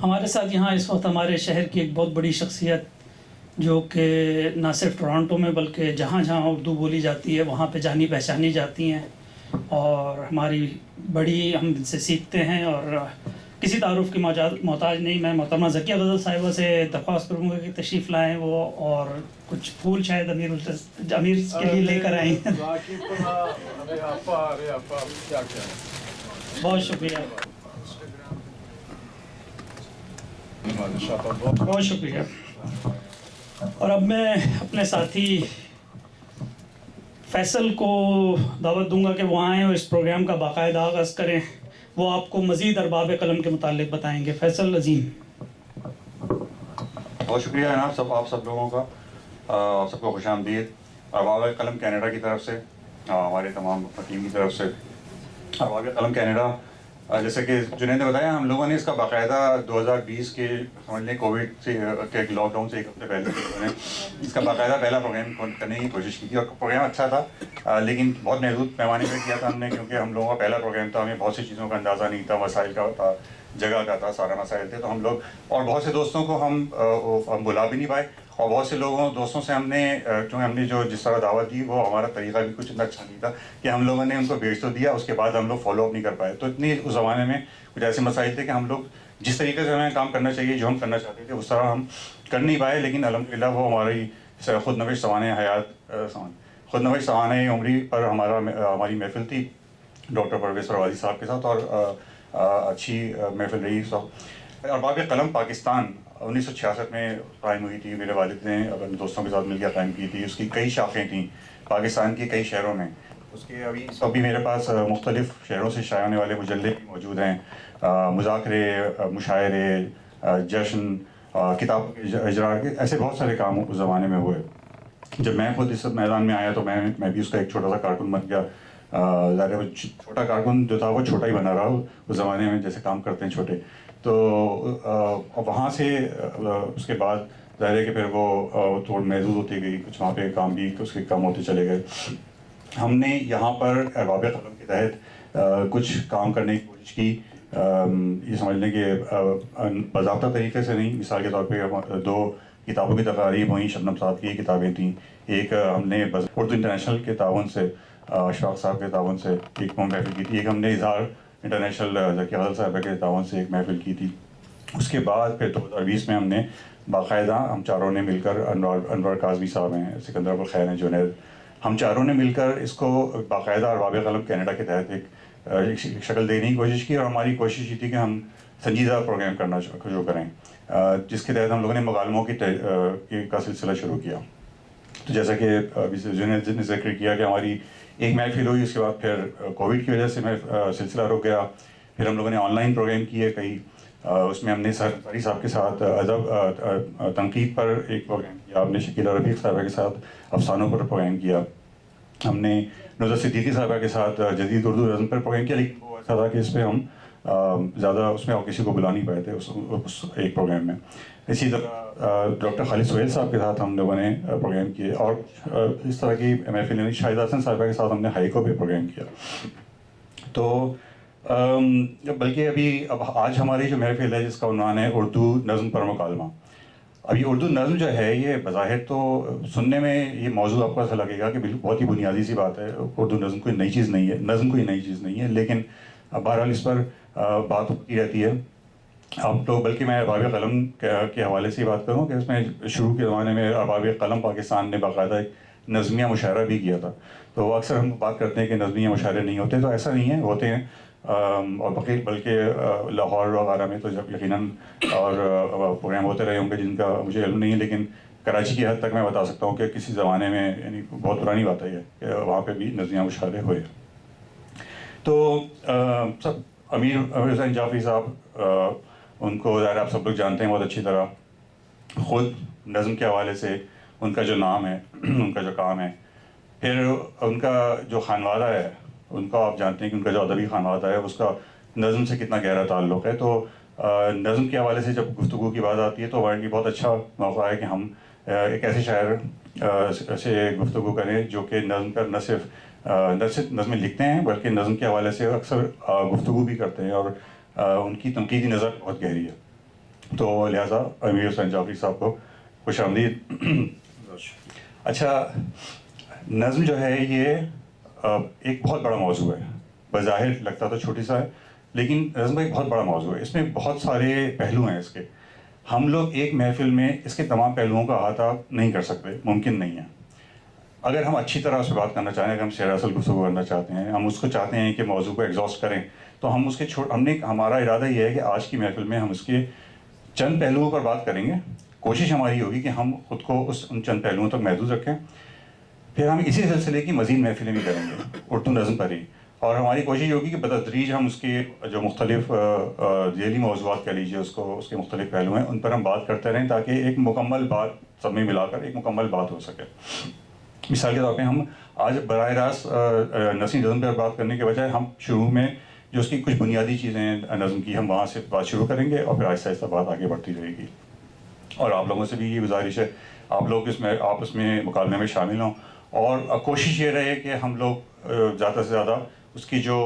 ہمارے ساتھ یہاں اس وقت ہمارے شہر کی ایک بہت بڑی شخصیت جو کہ نہ صرف ٹورانٹو میں بلکہ جہاں جہاں اردو بولی جاتی ہے وہاں پہ جانی پہچانی جاتی ہیں اور ہماری بڑی ہم ان سے سیکھتے ہیں اور کسی تعارف کی محتاج نہیں. میں محترمہ ذکیہ غزل صاحبہ سے درخواست کروں گا کہ تشریف لائیں وہ اور کچھ پھول شاید امیر کے لیے لے کر آئیں. بہت شکریہ, بہت شکریہ. اور اب میں اپنے ساتھی فیصل کو دعوت دوں گا کہ وہ آئیں اور اس پروگرام کا باقاعدہ آغاز کریں. وہ آپ کو مزید ارباب قلم کے متعلق بتائیں گے. فیصل عظیم. بہت شکریہ جناب آپ سب لوگوں کا. آپ سب کو خوش آمدید. ارباب قلم کینیڈا کی طرف سے, ہمارے تمام ٹیم کی طرف سے. ارباب قلم کینیڈا, جیسے کہ جنید نے بتایا, ہم لوگوں نے اس کا باقاعدہ 2020 کے سمجھ لیں کووڈ سے کے لاک ڈاؤن سے ایک ہفتے پہلے ہم نے اس کا باقاعدہ پہلا پروگرام کرنے کی کوشش کی تھی. اور پروگرام اچھا تھا لیکن بہت محدود پیمانے پہ کیا تھا ہم نے, کیونکہ ہم لوگوں کا پہلا پروگرام تھا. ہمیں بہت سی چیزوں کا اندازہ نہیں تھا, مسائل کا تھا, جگہ کا تھا, سارا مسائل تھے. تو ہم لوگ اور بہت سے دوستوں کو ہم بلا بھی نہیں پائے, اور بہت سے دوستوں سے ہم نے کیونکہ ہم نے جو جس طرح دعوت دی وہ ہمارا طریقہ بھی کچھ اتنا اچھا نہیں تھا کہ ہم لوگوں نے ان کو بھیج تو دیا, اس کے بعد ہم لوگ فالو اپ نہیں کر پائے. تو اتنی اس زمانے میں کچھ ایسے مسائل تھے کہ ہم لوگ جس طریقے سے ہمیں کام کرنا چاہیے, جو ہم کرنا چاہتے تھے اس طرح ہم کر نہیں پائے. لیکن الحمدللہ وہ ہماری خود نوش سوانح عمری پر ہماری محفل تھی ڈاکٹر پرویز پروازی صاحب کے ساتھ, اور اچھی محفل رہی. ارباب قلم پاکستان 1966 میں قائم ہوئی تھی. میرے والد نے اپنے دوستوں کے ساتھ مل کر قائم کی تھی. اس کی کئی شاخیں تھیں پاکستان کے کئی شہروں میں. اس کے ابھی میرے پاس مختلف شہروں سے شائع ہونے والے مجلے بھی موجود ہیں, مذاکرے, مشاعرے, جشن, کتابوں کے اجراء کے, ایسے بہت سارے کام اس زمانے میں ہوئے. جب میں خود اس میدان میں آیا تو میں بھی اس کا ایک چھوٹا سا کارکن بن گیا. ظاہر ہے چھوٹا کارکن جو تھا وہ چھوٹا ہی بنا رہا اس زمانے میں, جیسے کام کرتے ہیں چھوٹے. تو وہاں سے اس کے بعد ظاہر ہے کہ پھر وہ تھوڑی محدود ہوتی گئی, کچھ وہاں پہ کام بھی اس کے کم ہوتے چلے گئے. ہم نے یہاں پر ارباب قلم کے تحت کچھ کام کرنے کی کوشش کی. یہ سمجھ لیں کہ باضابطہ طریقے سے نہیں. مثال کے طور پہ 2 کتابوں کی تقاریب ہوئیں. شبنم صاحب کی کتابیں تھیں. ایک ہم نے اردو انٹرنیشنل کے تعاون سے, اشفاق صاحب کے تعاون سے ایک محفل کی تھی. ایک ہم نے اظہار انٹرنیشنل ذکیہ غزل صاحبہ کے تعاون سے ایک محفل کی تھی. اس کے بعد پھر 2020 میں ہم نے باقاعدہ ہم چاروں نے مل کر, انور کاظمی صاحب ہیں, سکندر ابوالخیر ہیں, جنید, ہم چاروں نے مل کر اس کو باقاعدہ ارباب قلم کینیڈا کے تحت ایک شکل دینے کی کوشش کی. اور ہماری کوشش یہ تھی کہ ہم سنجیدہ پروگرام کرنا شروع کریں, جس کے تحت ہم لوگوں نے مکالموں کا سلسلہ شروع کیا. تو جیسا کہ جنید نے ذکر کیا کہ ہماری ایک محفل ہوئی, اس کے بعد پھر کووڈ کی وجہ سے سلسلہ رک گیا. پھر ہم لوگوں نے آن لائن پروگرام کیے کئی. اس میں ہم نے سرکاری صاحب کے ساتھ ادب تنقید پر ایک پروگرام کیا. ہم نے شکیلہ رفیق صاحبہ کے ساتھ افسانوں پر پروگرام کیا. ہم نے نظر صدیقی صاحبہ کے ساتھ جدید اردو نظم پر پروگرام کیا. لیکن وہ ایسا تھا کہ اس پہ ہم زیادہ اس میں اور کسی کو بلا نہیں پائے تھے اس ایک پروگرام میں. اسی طرح ڈاکٹر خالد سہیل صاحب کے ساتھ ہم لوگوں نے پروگرام کیے, اور اس طرح کی محفل شاہد حسن صاحبہ کے ساتھ ہم نے ہائیکو پہ پروگرام کیا. تو بلکہ اب آج ہماری جو محفل ہے جس کا عنوان ہے اردو نظم پر مکالمہ. ابھی اردو نظم جو ہے یہ بظاہر تو سننے میں یہ موضوع آپ کو ایسا لگے گا کہ بالکل بہت ہی بنیادی سی بات ہے, اردو نظم کوئی نئی چیز نہیں ہے, نظم کوئی نئی چیز نہیں ہے. لیکن بہرحال اس پر بات ہوتی رہتی ہے. اب تو بلکہ میں ارباب قلم کے حوالے سے بات کروں کہ اس میں شروع کے زمانے میں ارباب قلم پاکستان نے باقاعدہ ایک نظمیہ مشاعرہ بھی کیا تھا. تو وہ اکثر ہم بات کرتے ہیں کہ نظمیہ مشاعرے نہیں ہوتے, تو ایسا نہیں ہے, ہوتے ہیں. اور بلکہ لاہور وغیرہ میں تو یقیناً اور پروگرام ہوتے رہے ہوں گے جن کا مجھے علم نہیں ہے. لیکن کراچی کی حد تک میں بتا سکتا ہوں کہ کسی زمانے میں, یعنی بہت پرانی بات ہے یہ, کہ وہاں پہ بھی نظمیہ مشاعرے ہوئے. تو امیر حسین جعفری صاحب, ان کو ظاہر آپ سب لوگ جانتے ہیں بہت اچھی طرح. خود نظم کے حوالے سے ان کا جو نام ہے, ان کا جو کام ہے, پھر ان کا جو خانوادہ ہے, ان کا آپ جانتے ہیں کہ ان کا جو ادبی خانوادہ ہے اس کا نظم سے کتنا گہرا تعلق ہے. تو نظم کے حوالے سے جب گفتگو کی بات آتی ہے تو ہمارے لیے بہت اچھا موقع ہے کہ ہم ایک ایسے شاعر سے گفتگو کریں جو کہ نظم پر نہ صرف نظمیں لکھتے ہیں بلکہ نظم کے حوالے سے اکثر گفتگو بھی کرتے ہیں, اور ان کی تنقیدی نظر بہت گہری ہے. تو لہٰذا امیر حسین جعفری صاحب کو خوش آمدید. اچھا, نظم جو ہے یہ ایک بہت بڑا موضوع ہے. بظاہر لگتا تو چھوٹی سا ہے, لیکن نظم ایک بہت بڑا موضوع ہے. اس میں بہت سارے پہلو ہیں اس کے. ہم لوگ ایک محفل میں اس کے تمام پہلوؤں کا احاطہ نہیں کر سکتے, ممکن نہیں ہے. اگر ہم اچھی طرح سے بات کرنا چاہیں, اگر ہم سیراسل گفتگو کرنا چاہتے ہیں, ہم اس کو چاہتے ہیں کہ موضوع کو ایگزاسٹ کریں, تو ہم اس کے ہمارا ارادہ یہ ہے کہ آج کی محفل میں ہم اس کے چند پہلوؤں پر بات کریں گے. کوشش ہماری ہوگی کہ ہم خود کو ان چند پہلوؤں تک محدود رکھیں. پھر ہم اسی سلسلے کی مزید محفلیں بھی کریں گے اردو نظم پر ہی, اور ہماری کوشش ہوگی کہ بتدریج ہم اس کے جو مختلف ذیلی موضوعات کہہ لیجیے اس کے مختلف پہلو ہیں, ان پر ہم بات کرتے رہیں تاکہ ایک مکمل بات سب میں ملا کر ایک مکمل بات ہو سکے. مثال کے طور پہ ہم آج براہ راست نثری نظم پر بات کرنے کے بجائے ہم شروع میں جو اس کی کچھ بنیادی چیزیں ہیں نظم کی, ہم وہاں سے بات شروع کریں گے اور پھر آہستہ آہستہ بات آگے بڑھتی رہے گی. اور آپ لوگوں سے بھی یہ گزارش ہے, آپ لوگ اس میں مکالمے میں شامل ہوں, اور کوشش یہ رہے کہ ہم لوگ زیادہ سے زیادہ اس کی جو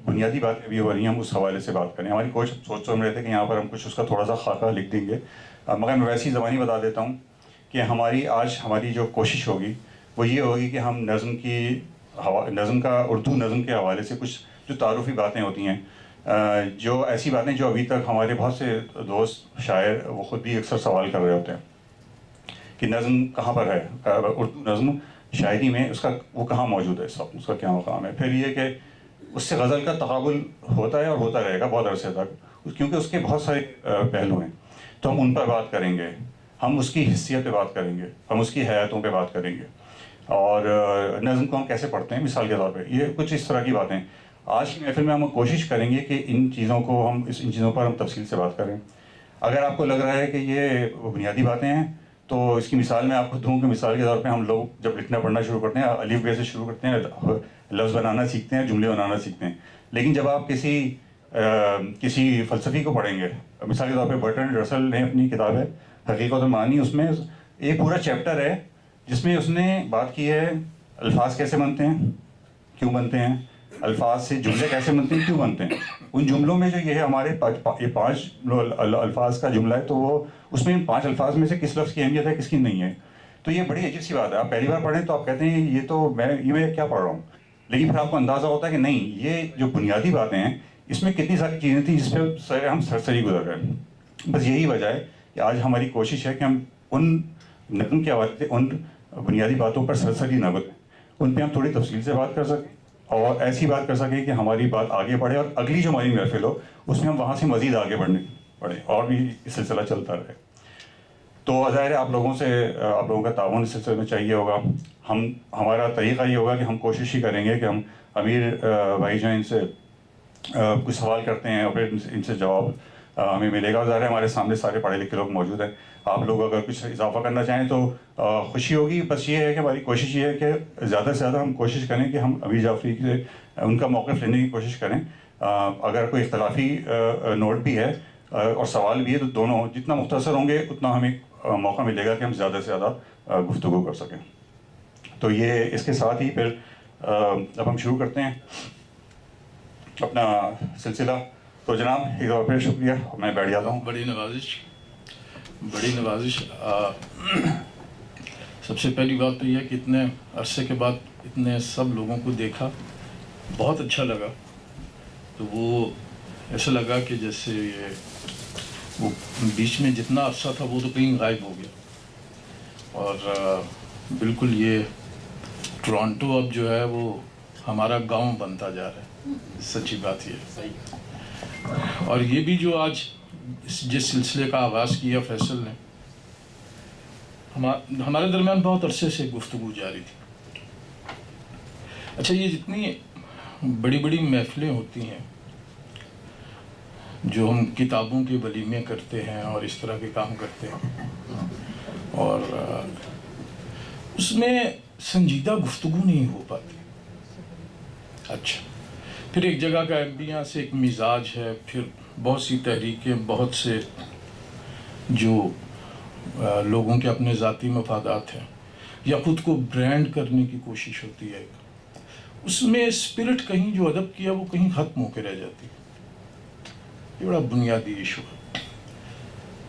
بنیادی باتیں بھی ہو رہی ہیں ہم اس حوالے سے بات کریں. ہماری سوچ میں رہتے کہ یہاں پر ہم کچھ اس کا تھوڑا سا خاکہ لکھ دیں گے, مگر میں ویسی زبانی بتا دیتا ہوں کہ ہماری جو کوشش ہوگی وہ یہ ہوگی کہ ہم نظم کا اردو نظم کے حوالے سے کچھ جو تعارفی باتیں ہوتی ہیں, جو ایسی باتیں جو ابھی تک ہمارے بہت سے دوست شاعر وہ خود بھی اکثر سوال کر رہے ہوتے ہیں کہ نظم کہاں پر ہے, اردو نظم شاعری میں اس کا وہ کہاں موجود ہے, اس کا کیا مقام ہے. پھر یہ کہ اس سے غزل کا تقابل ہوتا ہے اور ہوتا رہے گا بہت عرصے تک, کیونکہ اس کے بہت سارے پہلو ہیں. تو ہم ان پر بات کریں گے, ہم اس کی حیثیت پہ بات کریں گے, ہم اس کی حیاتوں پہ بات کریں گے, اور نظم کو ہم کیسے پڑھتے ہیں مثال کے طور پہ. یہ کچھ اس طرح کی باتیں آج کی محفل میں ہم کوشش کریں گے کہ ان چیزوں پر ہم تفصیل سے بات کریں. اگر آپ کو لگ رہا ہے کہ یہ بنیادی باتیں ہیں تو اس کی مثال میں آپ کو دوں کہ مثال کے طور پہ ہم لوگ جب لکھنا پڑھنا شروع کرتے ہیں الف بے سے شروع کرتے ہیں, لفظ بنانا سیکھتے ہیں, جملے بنانا سیکھتے ہیں. لیکن جب آپ کسی فلسفی کو پڑھیں گے, مثال کے طور پہ برٹرنڈ رسل نے اپنی کتاب ہے حقیقت المعانی, اس میں ایک پورا چیپٹر ہے جس میں اس نے بات کی ہے الفاظ کیسے بنتے ہیں, کیوں بنتے ہیں, الفاظ سے جملے کیسے بنتے ہیں, کیوں بنتے ہیں. ان جملوں میں جو یہ ہے ہمارے یہ 5 الفاظ کا جملہ ہے, تو وہ اس میں ان 5 الفاظ میں سے کس لفظ کی اہمیت ہے کس کی نہیں ہے. تو یہ بڑی عجیب سی بات ہے. آپ پہلی بار پڑھیں تو آپ کہتے ہیں یہ تو میں کیا پڑھ رہا ہوں, لیکن پھر آپ کو اندازہ ہوتا ہے کہ نہیں, یہ جو بنیادی باتیں ہیں اس میں کتنی ساری چیزیں تھیں جس پہ ہم سرسری گزر گئے. بس یہی وجہ ہے کہ آج ہماری کوشش ہے کہ ہم ان نظم کے حوالے سے ان بنیادی باتوں پر سرسری نہ بتیں, ان پہ ہم تھوڑی تفصیل سے بات کر سکیں اور ایسی بات کر سکیں کہ ہماری بات آگے بڑھے, اور اگلی جو ہماری محفل ہو اس میں ہم وہاں سے مزید آگے بڑھنے پڑے اور بھی یہ سلسلہ چلتا رہے. تو ظاہر ہے آپ لوگوں کا تعاون اس سلسلے میں چاہیے ہوگا. ہمارا طریقہ یہ ہوگا کہ ہم کوشش ہی کریں گے کہ ہم امیر بھائی جو ان سے کچھ سوال کرتے ہیں اور پھر ان سے جواب ہمیں ملے گا. ظاہر ہے ہمارے سامنے سارے پڑھے لکھے لوگ موجود ہیں, آپ لوگ اگر کچھ اضافہ کرنا چاہیں تو خوشی ہوگی. بس یہ ہے کہ ہماری کوشش یہ ہے کہ زیادہ سے زیادہ ہم کوشش کریں کہ ہم امیر جعفری سے ان کا موقف لینے کی کوشش کریں. اگر کوئی اختلافی نوٹ بھی ہے اور سوال بھی ہے تو دونوں جتنا مختصر ہوں گے اتنا ہمیں موقع ملے گا کہ ہم زیادہ سے زیادہ گفتگو کر سکیں. تو یہ اس کے ساتھ ہی پھر اب ہم شروع کرتے ہیں اپنا سلسلہ. تو جناب ایک بار پھر شکریہ, میں بیٹھ جاتا ہوں. بڑی نوازش. سب سے پہلی بات تو یہ کہ اتنے عرصے کے بعد اتنے سب لوگوں کو دیکھا, بہت اچھا لگا. تو وہ ایسا لگا کہ جیسے وہ بیچ میں جتنا عرصہ تھا وہ تو کہیں غائب ہو گیا. اور بالکل یہ ٹورانٹو اب جو ہے وہ ہمارا گاؤں بنتا جا رہا ہے, سچی بات یہ ہے. اور یہ بھی جو آج جس سلسلے کا آغاز کیا فیصل نے, ہمارے درمیان بہت عرصے سے گفتگو جاری تھی. اچھا, یہ جتنی بڑی بڑی محفلیں ہوتی ہیں جو ہم کتابوں کے ولیمے کرتے ہیں اور اس طرح کے کام کرتے ہیں, اور اس میں سنجیدہ گفتگو نہیں ہو پاتی. اچھا, پھر ایک جگہ کا ایمبیانس, ایک مزاج ہے, پھر بہت سی تحریکیں, بہت سے جو لوگوں کے اپنے ذاتی مفادات ہیں یا خود کو برانڈ کرنے کی کوشش ہوتی ہے, اس میں اسپرٹ کہیں جو ادب کیا وہ کہیں ختم ہو کے رہ جاتی ہے. یہ بڑا بنیادی ایشو ہے.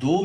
2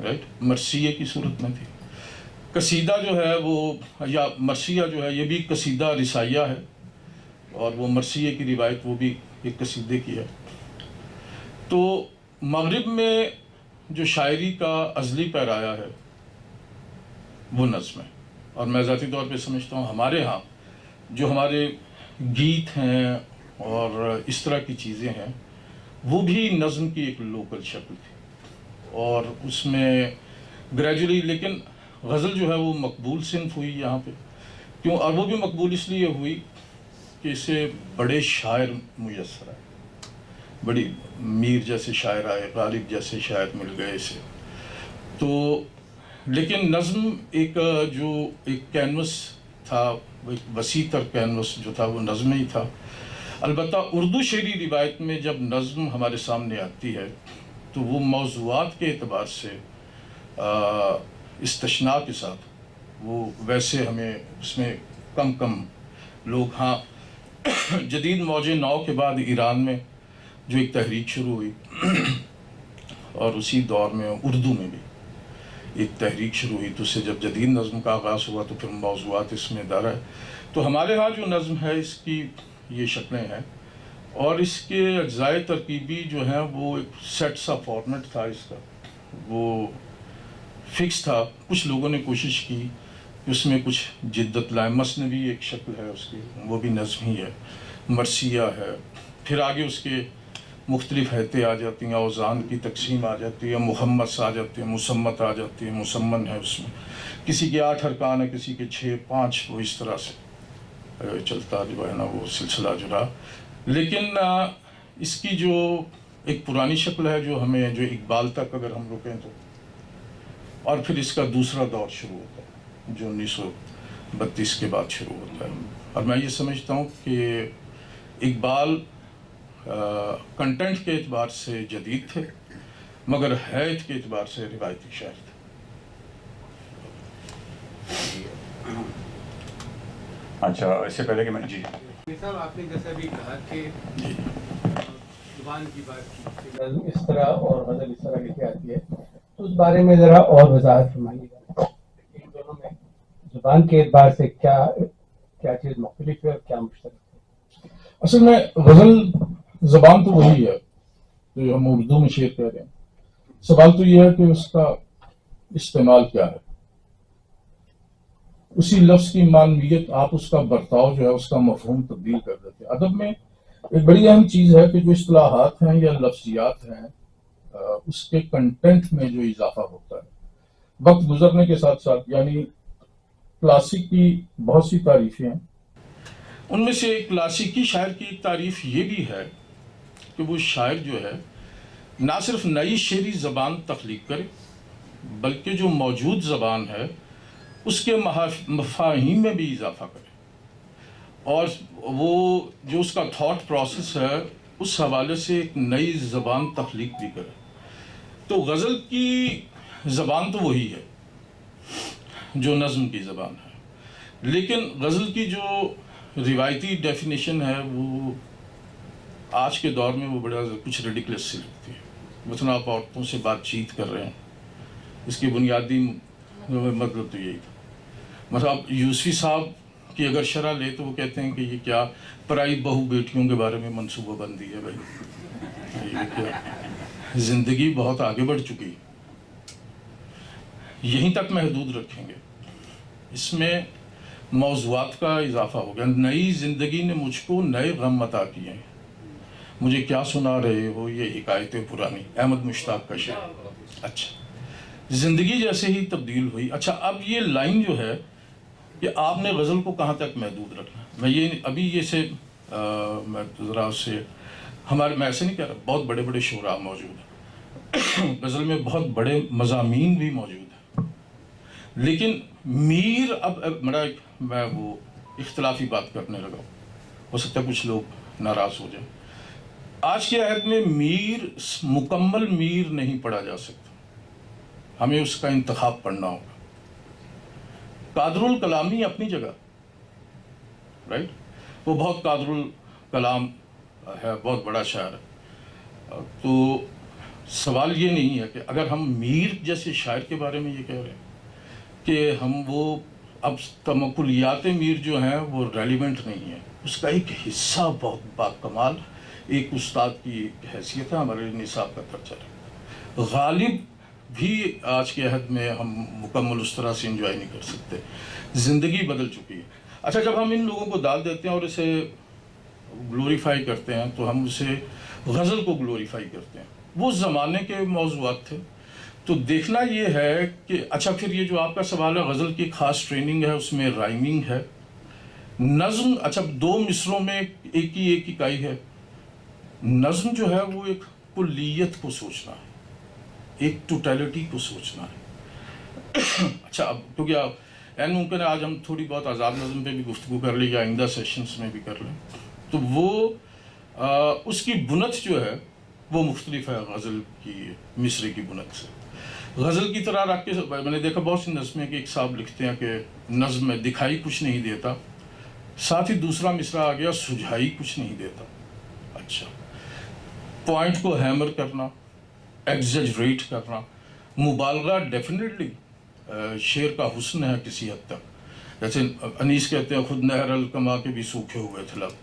رائٹ، مرثیے کی صورت میں تھی. قصیدہ جو ہے وہ یا مرثیہ جو ہے یہ بھی قصیدہ رسائیہ ہے، اور وہ مرثیے کی روایت وہ بھی ایک قصیدے کی ہے. تو مغرب میں جو شاعری کا ازلی پیرایا ہے وہ نظم ہے. اور میں ذاتی طور پہ سمجھتا ہوں ہمارے ہاں جو ہمارے گیت ہیں اور اس طرح کی چیزیں ہیں وہ بھی نظم کی ایک لوکل شکل تھی. اور اس میں گریجولی لیکن غزل جو ہے وہ مقبول صنف ہوئی یہاں پہ. کیوں؟ اور وہ بھی مقبول اس لیے ہوئی کہ اسے بڑے شاعر میسر آئے، بڑی میر جیسے شاعر آئے، غالب جیسے شاعر مل گئے اسے. تو لیکن نظم ایک جو ایک کینوس تھا، وہ ایک وسیع تر کینوس جو تھا وہ نظم ہی تھا. البتہ اردو شعری روایت میں جب نظم ہمارے سامنے آتی ہے تو وہ موضوعات کے اعتبار سے استثناء کے ساتھ وہ ویسے ہمیں اس میں کم لوگ. ہاں جدید موج نو کے بعد ایران میں جو ایک تحریک شروع ہوئی اور اسی دور میں اردو میں بھی ایک تحریک شروع ہوئی، تو اس سے جب جدید نظم کا آغاز ہوا تو پھر موضوعات اس میں در ہے. تو ہمارے ہاں جو نظم ہے اس کی یہ شکلیں ہیں، اور اس کے اجزائے ترکیبی جو ہیں وہ ایک سیٹ سا فارمیٹ تھا، اس کا وہ فکس تھا. کچھ لوگوں نے کوشش کی کہ اس میں کچھ جدت لائیں. مثنوی ایک شکل ہے اس کی، وہ بھی نظم ہی ہے. مرثیہ ہے، پھر آگے اس کے مختلف حیتیں آ جاتی ہیں، اوزان کی تقسیم آ جاتی ہے، محمد آ جاتے ہیں، مسمت آ جاتی ہے، مسمن ہے اس میں. کسی کے 8 ارکان ہے، کسی کے 6 5، وہ اس طرح سے چلتا جو ہے نا وہ سلسلہ جو رہا. لیکن اس کی جو ایک پرانی شکل ہے جو ہمیں جو اقبال تک اگر ہم رکیں تو، اور پھر اس کا دوسرا دور شروع ہوتا ہے جو 1932 کے بعد شروع ہوتا ہے. اور میں یہ سمجھتا ہوں کہ اقبال کنٹینٹ کے اعتبار سے جدید تھے مگر حیت کے اعتبار سے روایتی شاعر تھے. اچھا، اس سے پہلے کہ میں جی صاحب آپ نے جیسا بھی کہا کہ جی زبان کی بات کی، نظم اس طرح اور غزل اس طرح لکھی آتی ہے، تو اس بارے میں ذرا اور وضاحت فرمائیے گا. ان دونوں میں زبان کے اعتبار سے کیا چیز مختلف ہے اور کیا مشترک ہے؟ اصل میں غزل زبان تو وہی ہے جو ہم اردو میں شعر کہہ رہے ہیں. سوال تو یہ ہے کہ اس کا استعمال کیا ہے. اسی لفظ کی معنویت، آپ اس کا برتاؤ جو ہے اس کا مفہوم تبدیل کر دیتے ہیں. ادب میں ایک بڑی اہم چیز ہے کہ جو اصطلاحات ہیں یا لفظیات ہیں اس کے کنٹینٹ میں جو اضافہ ہوتا ہے وقت گزرنے کے ساتھ ساتھ. یعنی کلاسک کی بہت سی تعریفیں ہیں، ان میں سے کلاسیکی شاعر کی ایک تعریف یہ بھی ہے کہ وہ شاعر جو ہے نہ صرف نئی شعری زبان تخلیق کرے بلکہ جو موجود زبان ہے اس کے مفاہیم میں بھی اضافہ کرے، اور وہ جو اس کا تھاٹ پروسیس ہے اس حوالے سے ایک نئی زبان تخلیق بھی کرے. تو غزل کی زبان تو وہی ہے جو نظم کی زبان ہے، لیکن غزل کی جو روایتی ڈیفینیشن ہے وہ آج کے دور میں وہ بڑا کچھ ریڈیکلس سی لگتی ہے. مثلا آپ عورتوں سے بات چیت کر رہے ہیں، اس کی بنیادی مطلب تو یہی تھا. مثلا آپ یوسفی صاحب کی اگر شرح لے تو وہ کہتے ہیں کہ یہ کیا پرائی بہو بیٹیوں کے بارے میں منصوبہ بندی ہے. بھائی یہ کیا، زندگی بہت آگے بڑھ چکی، یہیں تک محدود رکھیں گے. اس میں موضوعات کا اضافہ ہو گیا. نئی زندگی نے مجھ کو نئے غم عطا کیے ہیں، مجھے کیا سنا رہے ہو یہ حکایتیں پرانی. احمد مشتاق کا شعر. اچھا، زندگی جیسے ہی تبدیل ہوئی. اچھا، اب یہ لائن جو ہے کہ آپ نے غزل کو کہاں تک محدود رکھنا. میں یہ ابھی یہ سے میں ذرا اس سے میں ایسے نہیں کہہ رہا، بہت بڑے بڑے شعراء موجود ہیں، غزل میں بہت بڑے مضامین بھی موجود ہیں، لیکن میر اب میں وہ اختلافی بات کرنے لگا ہو سکتا ہے کچھ لوگ ناراض ہو جائیں. آج کے عہد میں میر مکمل میر نہیں پڑھا جا سکتا، ہمیں اس کا انتخاب پڑھنا ہوگا. قادر الکلامی اپنی جگہ رائٹ، وہ بہت قادر الکلام ہے، بہت بڑا شاعر ہے. تو سوال یہ نہیں ہے کہ اگر ہم میر جیسے شاعر کے بارے میں یہ کہہ رہے ہیں کہ ہم وہ اب تمکلیات میر جو ہیں وہ ریلیونٹ نہیں ہیں، اس کا ایک حصہ بہت باکمال ایک استاد کی حیثیت ہے، ہمارے نصاب کا درجہ ہے۔ غالب بھی آج کے عہد میں ہم مکمل اس طرح سے انجوائے نہیں کر سکتے، زندگی بدل چکی ہے۔ اچھا، جب ہم ان لوگوں کو ڈال دیتے ہیں اور اسے گلوریفائی کرتے ہیں تو ہم اسے غزل کو گلوریفائی کرتے ہیں، وہ زمانے کے موضوعات تھے۔ تو دیکھنا یہ ہے کہ اچھا پھر یہ جو آپ کا سوال ہے، غزل کی خاص ٹریننگ ہے، اس میں رائمنگ ہے، نظم، اچھا 2 مصروں میں ایک ہی اکائی ہے۔ نظم جو ہے وہ ایک کلیت کو سوچنا ہے، ایک ٹوٹیلٹی کو سوچنا ہے۔ اچھا، اب کیونکہ این ممکن ہے آج ہم تھوڑی بہت آزاد نظم پہ بھی گفتگو کر لیں یا آئندہ سیشنز میں بھی کر لیں، تو وہ اس کی بنت جو ہے وہ مختلف ہے غزل کی مصرے کی بنت سے۔ غزل کی طرح رکھ کے میں نے دیکھا بہت سی نظمیں کہ ایک صاحب لکھتے ہیں کہ نظم میں دکھائی کچھ نہیں دیتا، ساتھ ہی دوسرا مصرع آ گیا سجھائی کچھ نہیں دیتا۔ اچھا، پوائنٹ کو ہیمر کرنا، ایگزیجریٹ کرنا، مبالغہ ڈیفینیٹلی شعر کا حسن ہے کسی حد تک۔ جیسے انیس کہتے ہیں خود نہر الکما کے بھی سوکھے ہوئے تھے لب،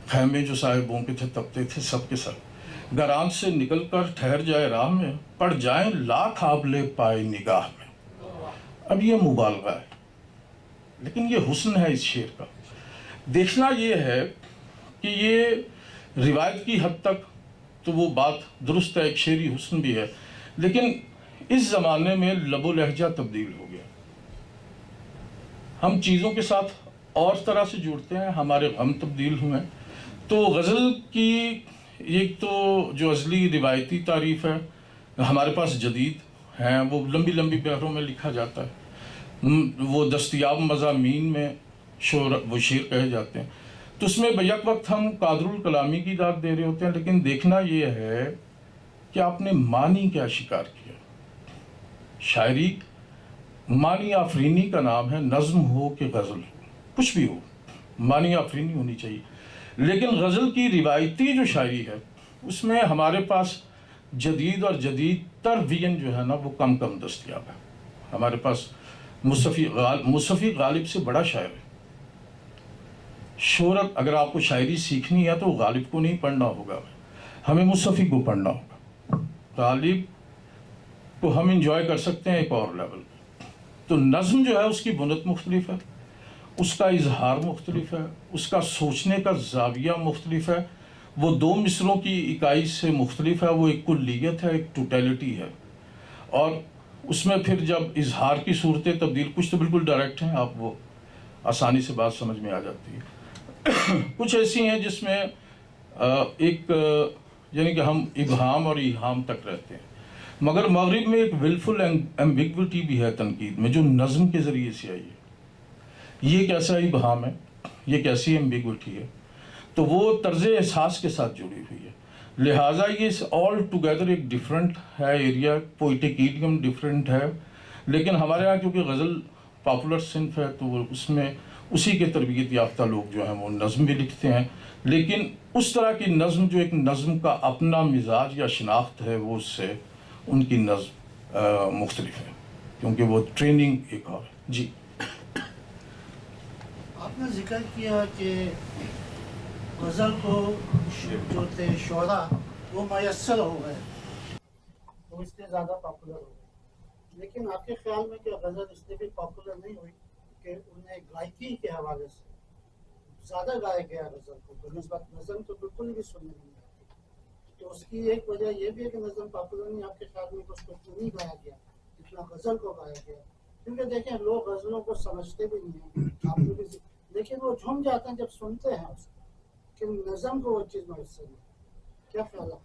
خیمے جو صاحبوں کے تھے تپتے تھے سب کے سب، گر آنکھ سے نکل کر ٹھہر جائے راہ میں، پڑ جائیں لاکھ آبلے پائے نگاہ میں۔ اب یہ مبالغہ ہے لیکن یہ حسن ہے اس شعر کا۔ دیکھنا یہ ہے کہ یہ روایت کی حد تک تو وہ بات درست ہے، ایک شعری حسن بھی ہے، لیکن اس زمانے میں لب و لہجہ تبدیل ہو گیا، ہم چیزوں کے ساتھ اور طرح سے جڑتے ہیں، ہمارے غم تبدیل ہوئے ہیں۔ تو غزل کی ایک تو جو ازلی روایتی تعریف ہے، ہمارے پاس جدید ہیں، وہ لمبی لمبی بحروں میں لکھا جاتا ہے، وہ دستیاب مضامین میں وہ شعر کہے جاتے ہیں، تو اس میں بیک وقت ہم قادر الکلامی کی داد دے رہے ہوتے ہیں، لیکن دیکھنا یہ ہے کہ آپ نے معنی کیا شکار کیا۔ شاعری معنی آفرینی کا نام ہے، نظم ہو کہ غزل ہو، کچھ بھی ہو معنی آفرینی ہونی چاہیے۔ لیکن غزل کی روایتی جو شاعری ہے اس میں ہمارے پاس جدید اور جدید تر وین جو ہے نا وہ کم دستیاب ہے۔ ہمارے پاس مصطفی غالب سے بڑا شاعر ہے۔ شہرت اگر آپ کو شاعری سیکھنی ہے تو غالب کو نہیں پڑھنا ہوگا، ہمیں مصطفی کو پڑھنا ہوگا۔ غالب کو ہم انجوائے کر سکتے ہیں ایک اور لیول پہ۔ تو نظم جو ہے اس کی بنت مختلف ہے، اس کا اظہار مختلف ہے، اس کا سوچنے کا زاویہ مختلف ہے، وہ 2 مصروں کی اکائی سے مختلف ہے، وہ ایک کلیت ہے، ایک ٹوٹیلٹی ہے، اور اس میں پھر جب اظہار کی صورتیں تبدیل، کچھ تو بالکل ڈائریکٹ ہیں، آپ وہ آسانی سے بات سمجھ میں آ جاتی ہے، کچھ ایسی ہیں جس میں ایک یعنی کہ ہم ابہام اور ایہام تک رہتے ہیں، مگر مغرب میں ایک ولفل ایمبیگوٹی بھی ہے تنقید میں جو نظم کے ذریعے سے آئی ہے۔ یہ کیسا ابہام ہے، یہ کیسی ایمبیگوٹی ہے، تو وہ طرز احساس کے ساتھ جڑی ہوئی ہے، لہٰذا یہ آل ٹوگیدر ایک ڈیفرنٹ ہے ایریا، پوئٹک ایڈیم ڈیفرنٹ ہے، لیکن ہمارے یہاں کیونکہ غزل پاپولر صنف ہے تو اس میں اسی کے تربیت یافتہ لوگ جو ہیں وہ نظم بھی لکھتے ہیں، لیکن اس طرح کی نظم جو ایک نظم کا اپنا مزاج یا شناخت ہے وہ اس سے ان کی نظم مختلف ہے، کیونکہ وہ ٹریننگ ایک اور ہے۔ جی آپ نے ذکر کیا کہ غزل کو جو تھے شعراء وہ میسر ہو گئے، تو اس سے زیادہ پاپولر ہو گئے، لیکن آپ کے خیال میں کیا غزل اس لیے بھی پاپولر نہیں ہوئی کہ انہیں گائکی کے حوالے سے زیادہ گایا گیا غزل کو، بنسبت نظم تو بالکل بھی سننے نہیں آتی، تو اس کی ایک وجہ یہ بھی ہے کہ نظم پاپولر نہیں، آپ کے خیال میں اس کو کیوں نہیں گایا گیا اتنا غزل کو گایا گیا؟ کیونکہ دیکھیں لوگ غزلوں کو سمجھتے بھی نہیں ہیں، آپ نے بھی لیکن وہ جھوم جاتے ہیں جب سنتے ہیں اس کو، کہ نظم کو وہ چیز میسر نہیں۔ کیا خیال ہے؟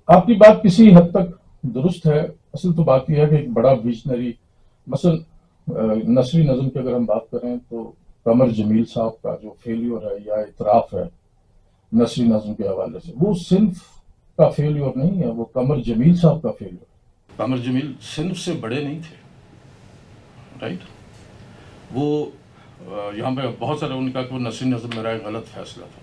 آپ کی بات کسی حد تک درست ہے، اصل تو بات یہ ہے کہ ایک بڑا ویژنری، مثلا نثری نظم کی اگر ہم بات کریں تو قمر جمیل صاحب کا جو فیلیور ہے یا اعتراف ہے نثری نظم کے حوالے سے، وہ صنف کا فیلیور نہیں ہے، وہ قمر جمیل صاحب کا فیلیور ہے۔ قمر جمیل صنف سے بڑے نہیں تھے، رائٹ؟ وہ یہاں پہ بہت سارے ان کا کہ وہ نثری نظم میرا ایک غلط فیصلہ تھا،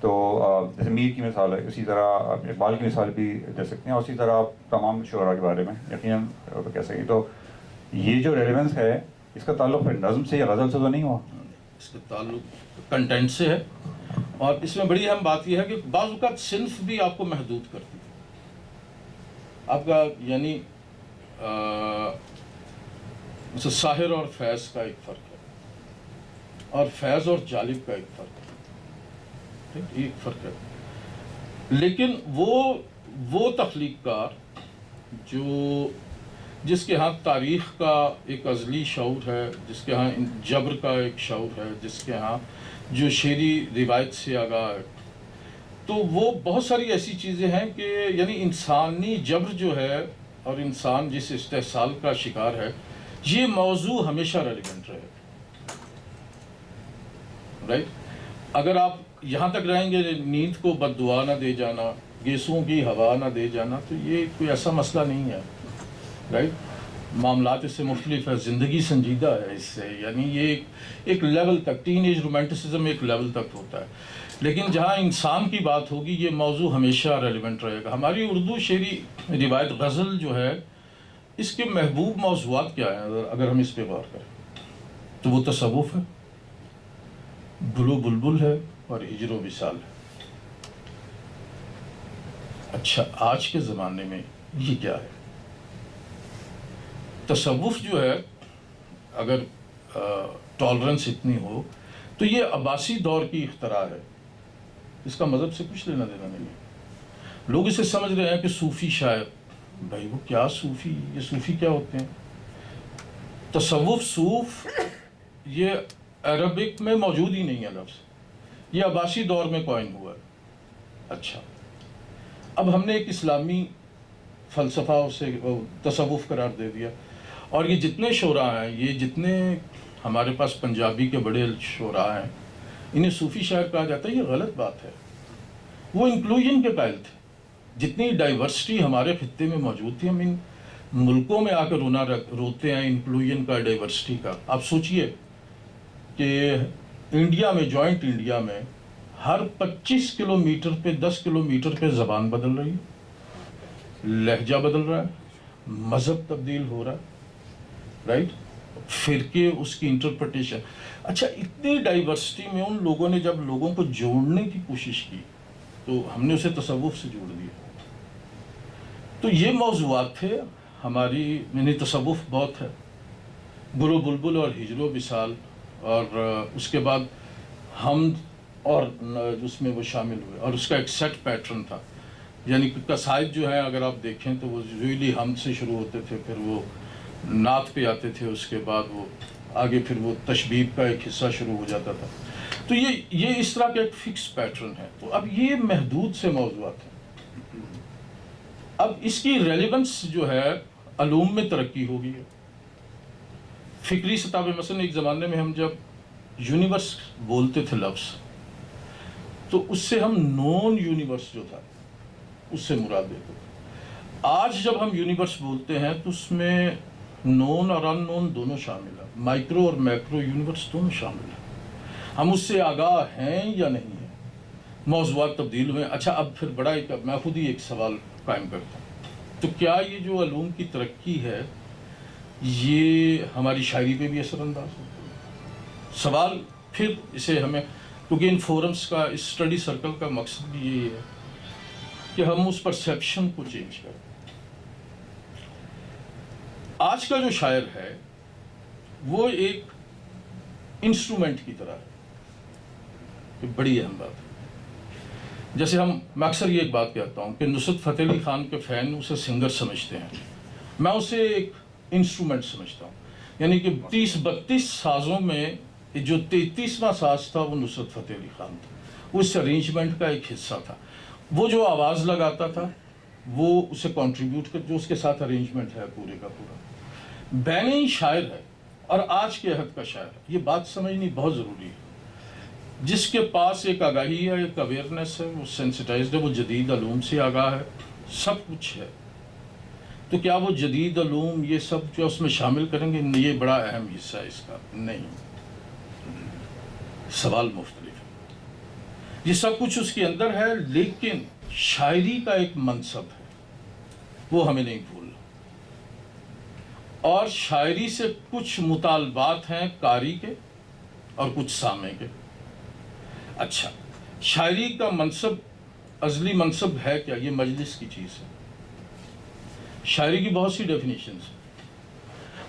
تو جیسے میر کی مثال ہے، اسی طرح اقبال کی مثال بھی دے سکتے ہیں، اور اسی طرح آپ تمام شعراء کے بارے میں یقیناً کہہ سکیں. تو یہ جو ریلیونس ہے اس کا تعلق پھر نظم سے یا غزل سے تو نہیں ہوا؟ اس کا تعلق کنٹینٹ سے ہے، اور اس میں بڑی اہم بات یہ ہے کہ بعض اوقات صنف بھی آپ کو محدود کرتی ہے. آپ کا یعنی مثلا ساحر اور فیض کا ایک فرق ہے، اور فیض اور جالب کا ایک فرق ہے، ایک فرق ہے. لیکن وہ تخلیق کار جس کے ہاں تاریخ کا ایک ازلی شعور ہے، جس کے ہاں جبر کا ایک شعور ہے، جس کے ہاں جو شعری روایت سے آگاہ ہے، تو وہ بہت ساری ایسی چیزیں ہیں کہ یعنی انسانی جبر جو ہے اور انسان جس استحصال کا شکار ہے، یہ موضوع ہمیشہ ریلیونٹ رہے. رائٹ؟ اگر آپ یہاں تک رہیں گے نیند کو بد دعا نہ دے جانا، گیسوں کی ہوا نہ دے جانا، تو یہ کوئی ایسا مسئلہ نہیں ہے. رائٹ؟ معاملات اس سے مختلف ہے، زندگی سنجیدہ ہے اس سے، یعنی یہ ایک لیول تک، ٹین ایج رومانٹسزم ایک لیول تک ہوتا ہے. لیکن جہاں انسان کی بات ہوگی یہ موضوع ہمیشہ ریلیونٹ رہے گا. ہماری اردو شعری روایت غزل جو ہے، اس کے محبوب موضوعات کیا ہیں اگر ہم اس پہ غور کریں تو وہ تصوف ہے، گل و بلبل ہے، اور ہجر و وصال ہے. اچھا، آج کے زمانے میں یہ کیا ہے؟ تصوف جو ہے، اگر ٹالرنس اتنی ہو تو یہ عباسی دور کی اختراع ہے، اس کا مذہب سے کچھ لینا دینا نہیں ہے. لوگ اسے سمجھ رہے ہیں کہ صوفی شاعر، بھائی وہ کیا صوفی، یہ صوفی کیا ہوتے ہیں؟ تصوف، صوف، یہ عربک میں موجود ہی نہیں ہے لفظ، یہ عباسی دور میں کوائن ہوا ہے. اچھا، اب ہم نے ایک اسلامی فلسفہ اسے تصوف قرار دے دیا، اور یہ جتنے شعراء ہیں، یہ جتنے ہمارے پاس پنجابی کے بڑے شعراء ہیں، انہیں صوفی شاعر کہا جاتا ہے. یہ غلط بات ہے. وہ انکلوژن کے قائل تھے. جتنی ڈائیورسٹی ہمارے خطے میں موجود تھی، ہم ان ملکوں میں آ کر روتے ہیں انکلوژن کا، ڈائیورسٹی کا. آپ سوچئے کہ انڈیا میں، جوائنٹ انڈیا میں، ہر 25 کلومیٹر پہ 10 کلومیٹر پہ زبان بدل رہی ہے، لہجہ بدل رہا ہے، مذہب تبدیل ہو رہا ہے. رائٹ؟ فرقے، اس کی انٹرپریٹیشن. اچھا، اتنی ڈائیورسٹی میں ان لوگوں نے جب لوگوں کو جوڑنے کی کوشش کی تو ہم نے اسے تصوف سے جوڑ دیا. تو یہ موضوعات تھے ہماری، یعنی تصوف بہت ہے، گل و بلبل اور ہجر و وصال، اور اس کے بعد حمد، اور اس میں وہ شامل ہوئے، اور اس کا ایک سیٹ پیٹرن تھا. یعنی قصائد جو ہیں اگر آپ دیکھیں تو وہ یوزلی حمد سے شروع ہوتے تھے، پھر وہ نعت پہ آتے تھے، اس کے بعد وہ آگے پھر وہ تشبیب کا ایک حصہ شروع ہو جاتا تھا. تو یہ اس طرح کا ایک فکس پیٹرن ہے. تو اب یہ محدود سے موضوعات ہیں. اب اس کی ریلیونس جو ہے علوم میں ترقی ہو گئی ہے، فکری سطح پہ. مثلا ایک زمانے میں ہم جب یونیورس بولتے تھے لفظ، تو اس سے ہم نون یونیورس جو تھا اس سے مراد دیتے تھے. آج جب ہم یونیورس بولتے ہیں تو اس میں نون اور ان نون دونوں شامل ہیں، مائکرو اور میکرو یونیورس دونوں شامل ہیں. ہم اس سے آگاہ ہیں یا نہیں ہیں؟ موضوعات تبدیل ہوئے. اچھا، اب پھر بڑا ایک، میں خود ہی ایک سوال قائم کرتا ہوں، تو کیا یہ جو علوم کی ترقی ہے یہ ہماری شاعری پہ بھی اثر انداز ہوتی ہے؟ سوال پھر اسے ہمیں، کیونکہ ان فورمز کا، اس اسٹڈی سرکل کا مقصد بھی یہی ہے کہ ہم اس پرسیپشن کو چینج کریں. آج کا جو شاعر ہے وہ ایک انسٹرومنٹ کی طرح ہے. یہ بڑی اہم بات ہے. جیسے میں اکثر یہ ایک بات کہتا ہوں کہ نصرت فتح علی خان کے فین اسے سنگر سمجھتے ہیں، میں اسے ایک انسٹرومنٹ سمجھتا ہوں. یعنی کہ 30-32 سازوں میں جو 33واں ساز تھا وہ نصرت فتح علی خان تھا. وہ اس ارینجمنٹ کا ایک حصہ تھا. وہ جو آواز لگاتا تھا وہ اسے کنٹریبیوٹ کر، جو اس کے ساتھ ارینجمنٹ ہے پورے کا پورا. بینی شاعر ہے اور آج کے عہد کا شاعر ہے. یہ بات سمجھنی بہت ضروری ہے. جس کے پاس ایک آگاہی ہے، ایک اویئرنیس ہے، وہ سینسٹائزڈ ہے، وہ جدید علوم سے آگاہ ہے، سب کچھ ہے. تو کیا وہ جدید علوم یہ سب جو اس میں شامل کریں گے؟ یہ بڑا اہم حصہ ہے اس کا. نہیں، سوال مختلف ہے. یہ سب کچھ اس کے اندر ہے، لیکن شاعری کا ایک منصب ہے، وہ ہمیں نہیں بھولنا. اور شاعری سے کچھ مطالبات ہیں قاری کے اور کچھ سامع کے. اچھا، شاعری کا منصب، ازلی منصب ہے کیا؟ یہ مجلس کی چیز ہے. شاعری کی بہت سی ڈیفینیشنز ہیں.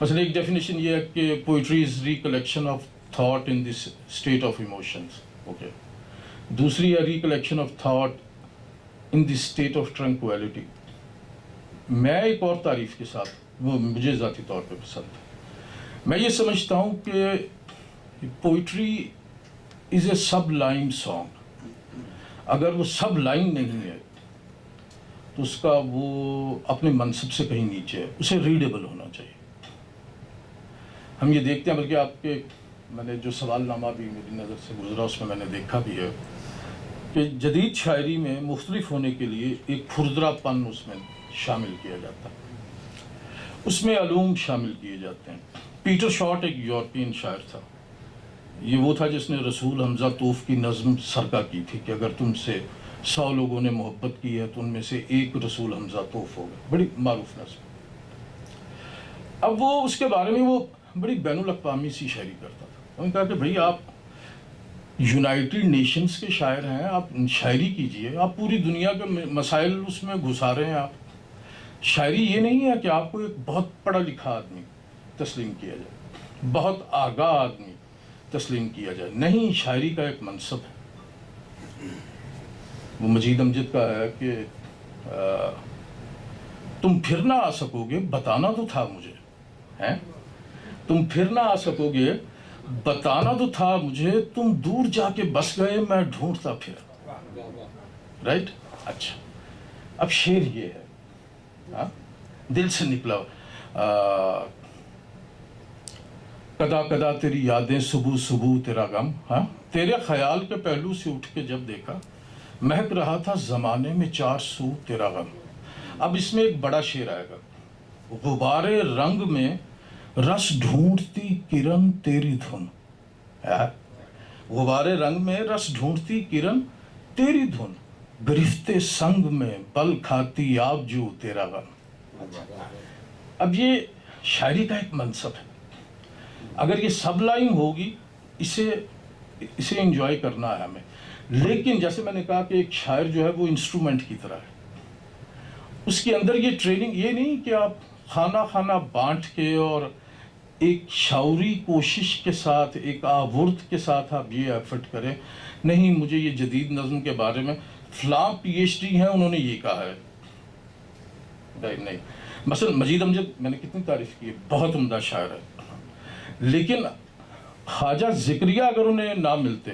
مثلا ایک ڈیفینیشن یہ ہے کہ poetry is recollection of thought in this state of emotions. Okay. دوسری ہے recollection of thought in the state of tranquillity. میں ایک اور تعریف کے ساتھ، وہ مجھے ذاتی طور پہ پسند ہے، میں یہ سمجھتا ہوں کہ پوئٹری از اے سب لائن سانگ. اگر وہ سب لائن نہیں ہے تو اس کا وہ اپنے منصب سے کہیں نیچے ہے، اسے ریڈیبل ہونا چاہیے. ہم یہ دیکھتے ہیں، بلکہ آپ کے، میں نے جو سوال نامہ بھی میری نظر سے گزرا اس میں میں نے دیکھا بھی ہے کہ جدید شاعری میں مختلف ہونے کے لیے ایک کھردرا پن اس میں شامل کیا جاتا ہے، اس میں علوم شامل کیے جاتے ہیں. پیٹر شارٹ ایک یورپین شاعر تھا، یہ وہ تھا جس نے رسول حمزہ توف کی نظم سرکہ کی تھی کہ اگر تم سے 100 لوگوں نے محبت کی ہے تو ان میں سے ایک رسول حمزہ توف ہوگا. بڑی معروف نظم. اب وہ اس کے بارے میں وہ بڑی بین الاقوامی سی شاعری کرتا تھا. انہوں نے کہا کہ بھائی آپ یونائٹڈ نیشنز کے شاعر ہیں، آپ شاعری کیجئے، آپ پوری دنیا کے مسائل اس میں گھسا رہے ہیں. آپ شاعری یہ نہیں ہے کہ آپ کو ایک بہت پڑھا لکھا آدمی تسلیم کیا جائے، بہت آگاہ آدمی تسلیم کیا جائے. نہیں، شاعری کا ایک منصب ہے. وہ مجید امجد کا ہے کہ تم پھر نہ آ سکو گے، بتانا تو تھا مجھے، ہیں تم پھر نہ آ سکو گے، بتانا تو تھا مجھے، تم دور جا کے بس گئے، میں ڈھونڈتا پھر. رائٹ. اچھا، اب شعر یہ ہے، دل سے نکلا. کدا کدا تیری یادیں، صبح صبح تیرا غم، تیرے خیال کے پہلو سے اٹھ کے جب دیکھا، مہک رہا تھا زمانے میں چار سو تیرا غم. اب اس میں ایک بڑا شعر آئے گا. غبارے رنگ میں رس ڈھونڈتی کرن تیری دھن. غبارے رنگ میں رس ڈھونڈتی کرن تیری دھن، گرفتے سنگ میں بل کھاتی آب جو تیرا غم. اب یہ شاعری کا ایک منصب ہے. اگر یہ سب لائن ہوگی، اسے انجوائے کرنا ہے ہمیں. لیکن جیسے میں نے کہا کہ ایک شاعر جو ہے وہ انسٹرومنٹ کی طرح ہے. اس کے اندر یہ ٹریننگ یہ نہیں کہ آپ خانہ خانہ بانٹ کے اور ایک شعوری کوشش کے ساتھ، ایک آورت کے ساتھ آپ یہ ایفرٹ کریں. نہیں، مجھے یہ جدید نظم کے بارے میں فلاں پی ایچ ڈی ہیں، انہوں نے یہ کہا ہے. نہیں، مثلا مجید امجد، میں نے کتنی تعریف کی ہے، بہت عمدہ شاعر ہے. لیکن خواجہ ذکریہ اگر انہیں نہ ملتے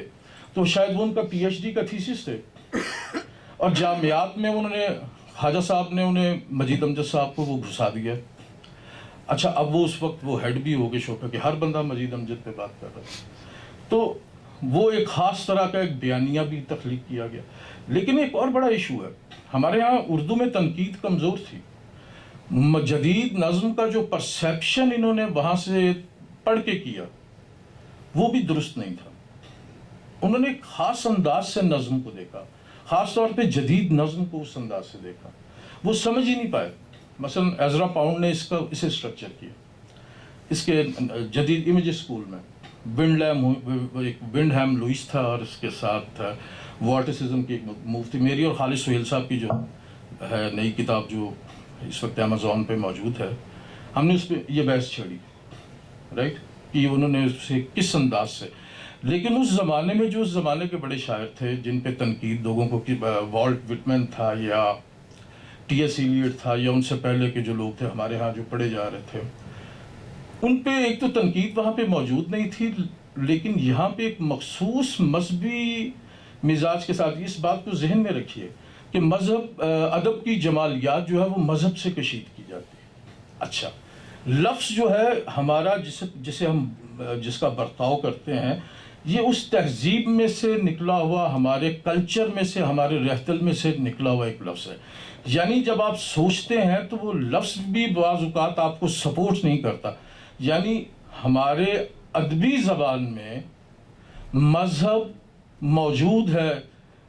تو شاید وہ ان کا پی ایچ ڈی کا تھیسس تھے، اور جامعات میں انہوں نے، خواجہ صاحب نے انہیں مجید امجد صاحب کو وہ گھسا دیا. اچھا، اب وہ اس وقت وہ ہیڈ بھی ہو گئے شوکہ کہ ہر بندہ مجید امجد پہ بات کر رہا ہے، تو وہ ایک خاص طرح کا ایک بیانیہ بھی تخلیق کیا گیا. لیکن ایک اور بڑا ایشو ہے، ہمارے ہاں اردو میں تنقید کمزور تھی. جدید نظم کا جو پرسیپشن انہوں نے وہاں سے پڑھ کے کیا وہ بھی درست نہیں تھا. انہوں نے ایک خاص انداز سے نظم کو دیکھا، خاص طور پہ جدید نظم کو اس انداز سے دیکھا، وہ سمجھ ہی نہیں پائے. مثلا ایزرا پاؤنڈ نے اسے اسٹرکچر کیا. اس کے جدید امیج اسکول میں ونڈ ہیم لوئس تھا، اور اس کے ساتھ وارٹسزم کی ایک مفتی، میری اور خالد سہیل صاحب کی جو ہے نئی کتاب جو اس وقت امیزون پہ موجود ہے، ہم نے اس پہ یہ بحث چھیڑی، رائٹ، کہ انہوں نے اسے کس انداز سے. لیکن اس زمانے میں جو اس زمانے کے بڑے شاعر تھے جن پہ تنقید لوگوں کو، والٹ وٹمن تھا یا ٹی ایس ایلیٹ تھا یا ان سے پہلے کے جو لوگ تھے ہمارے ہاں جو پڑھے جا رہے تھے، ان پہ ایک تو تنقید وہاں پہ موجود نہیں تھی. لیکن یہاں پہ ایک مخصوص مذہبی مزاج کے ساتھ اس بات کو ذہن میں رکھیے کہ مذہب، ادب کی جمالیات جو ہے وہ مذہب سے کشید کی جاتی ہے. اچھا، لفظ جو ہے ہمارا جس کا برتاؤ کرتے ہیں، یہ اس تہذیب میں سے نکلا ہوا، ہمارے کلچر میں سے، ہمارے رہتل میں سے نکلا ہوا ایک لفظ ہے. یعنی جب آپ سوچتے ہیں تو وہ لفظ بھی بعض اوقات آپ کو سپورٹ نہیں کرتا. یعنی ہمارے ادبی زبان میں مذہب موجود ہے،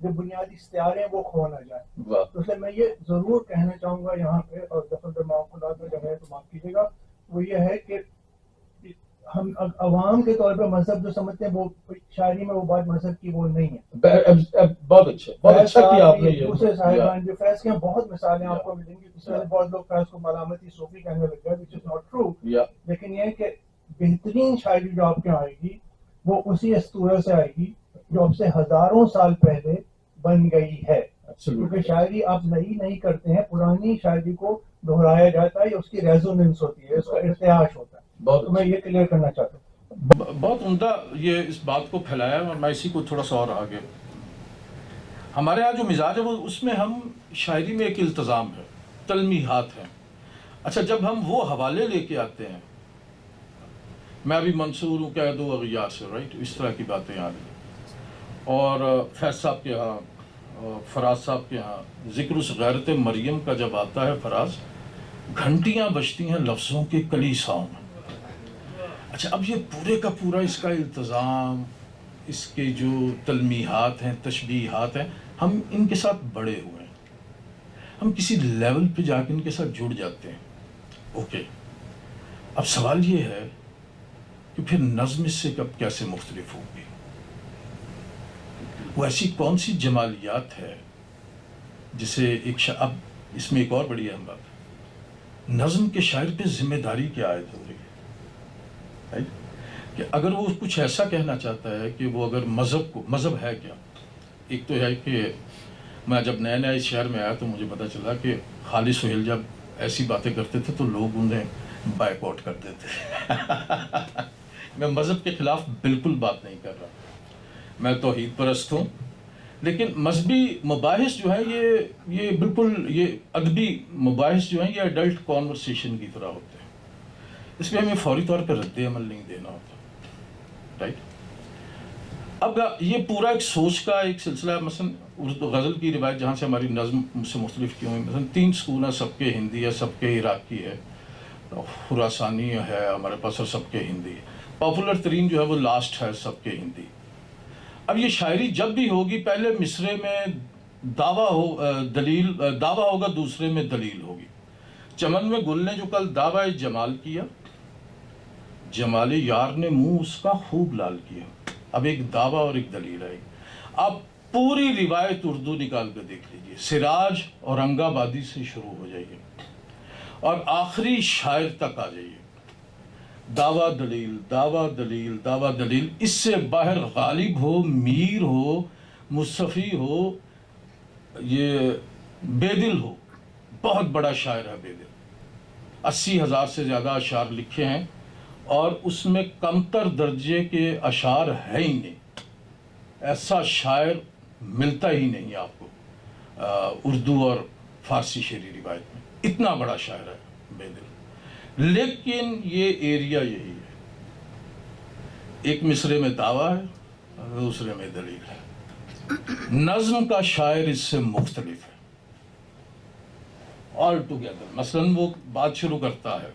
جو بنیادی استعارے ہیں وہ کھو نہ جائیں. واہ. تو اس لیے میں یہ ضرور کہنا چاہوں گا یہاں پہ, اور دفعہ معقولات میں جب ہے تو معاف کیجیے گا, وہ یہ ہے کہ ہم عوام کے طور پہ مذہب جو سمجھتے ہیں وہ شاعری میں وہ بات مذہب کی وہ نہیں ہے. بہت اچھا کیا آپ نے یہ. دوسرے صاحبان جو فیض کے بہت مثالیں آپ کو ملیں گی, اس میں بہت لوگ فیض کو ملامتی صوفی کہنے لگ گئے, which is not true. لیکن یہ کہ بہترین شاعری جو آپ کے آئے گی وہ اسی اسطورہ سے آئے گی جو اب سے ہزاروں سال پہلے بن گئی ہے. کیونکہ شاعری آپ نئی نہیں کرتے ہیں, پرانی شاعری کو دہرایا جاتا ہے, اس کی ریزوننس ہوتی ہے, اس کا ارتعاش ہوتا ہے. تو میں یہ کلیئر کرنا چاہتا ہوں. بہت عمدہ یہ اس بات کو پھیلایا, اور میں اسی کو تھوڑا سا اور آگے. ہمارے یہاں جو مزاج ہے وہ اس میں ہم شاعری میں ایک التزام ہے, تلمیحات ہیں. اچھا جب ہم وہ حوالے لے کے آتے ہیں, میں ابھی منصور ہوں کہہ دو اغیار سے, رائٹ, اس طرح کی باتیں آ رہی ہیں. اور فیض صاحب کے ہاں, فراز صاحب کے ہاں ذکر اس غیرت مریم کا جب آتا ہے فراز, گھنٹیاں بجتی ہیں لفظوں کے کلیساؤں میں. اچھا اب یہ پورے کا پورا اس کا التزام, اس کے جو تلمیحات ہیں, تشبیہات ہیں, ہم ان کے ساتھ بڑے ہوئے ہیں, ہم کسی لیول پہ جا کے ان کے ساتھ جڑ جاتے ہیں. اوکے, اب سوال یہ ہے کہ پھر نظم اس سے کب کیسے مختلف ہوگی؟ وہ ایسی کون سی جمالیات ہے جسے ایک اب اس میں ایک اور بڑی اہم بات ہے, نظم کے شاعر پہ ذمہ داری کیا عائد ہو رہی ہے کہ اگر وہ کچھ ایسا کہنا چاہتا ہے کہ وہ اگر مذہب ہے کیا. ایک تو ہے کہ میں جب نئے نئے اس شہر میں آیا تو مجھے پتا چلا کہ خالد سہیل جب ایسی باتیں کرتے تھے تو لوگ انہیں بائک آؤٹ کر دیتے. میں مذہب کے خلاف بالکل بات نہیں کر رہا, میں توحید پرست ہوں, لیکن مذہبی مباحث جو ہیں یہ بالکل یہ ادبی مباحث جو ہیں یہ ایڈلٹ کانورسیشن کی طرح ہوتے ہیں, اس میں ہمیں فوری طور پہ رد عمل نہیں دینا ہوتا, رائٹ. اب یہ پورا ایک سوچ کا ایک سلسلہ ہے. مثلا اردو غزل کی روایت جہاں سے ہماری نظم سے مختلف کیوں ہیں, مثلا 3 سکون ہیں, سب کے ہندی ہے, سب کے عراقی ہے, خراسانی ہے ہمارے پاس, اور سب کے ہندی ہے. پاپولر ترین جو ہے وہ لاسٹ ہے, سب کے ہندی. اب یہ شاعری جب بھی ہوگی پہلے مصرے میں دعویٰ ہوگا, دوسرے میں دلیل ہوگی. چمن میں گل نے جو کل دعویٰ جمال کیا, جمال یار نے منہ اس کا خوب لال کیا. اب ایک دعویٰ اور ایک دلیل ہے. آپ پوری روایت اردو نکال کے دیکھ لیجئے, سراج اورنگ آبادی سے شروع ہو جائیے اور آخری شاعر تک آ جائیے, دعویٰ دلیل, دعویٰ دلیل, دعویٰ دلیل. اس سے باہر غالب ہو, میر ہو, مصطفی ہو, یہ بے دل ہو, بہت بڑا شاعر ہے بے دل, 80,000 سے زیادہ اشعار لکھے ہیں, اور اس میں کمتر درجے کے اشعار ہے ہی نہیں. ایسا شاعر ملتا ہی نہیں آپ کو اردو اور فارسی شعری روایت میں, اتنا بڑا شاعر ہے بے دل. لیکن یہ ایریا یہی ہے, ایک مصرے میں دعویٰ ہے, دوسرے میں دلیل ہے. نظم کا شاعر اس سے مختلف ہے آل ٹوگیدر. مثلا وہ بات شروع کرتا ہے,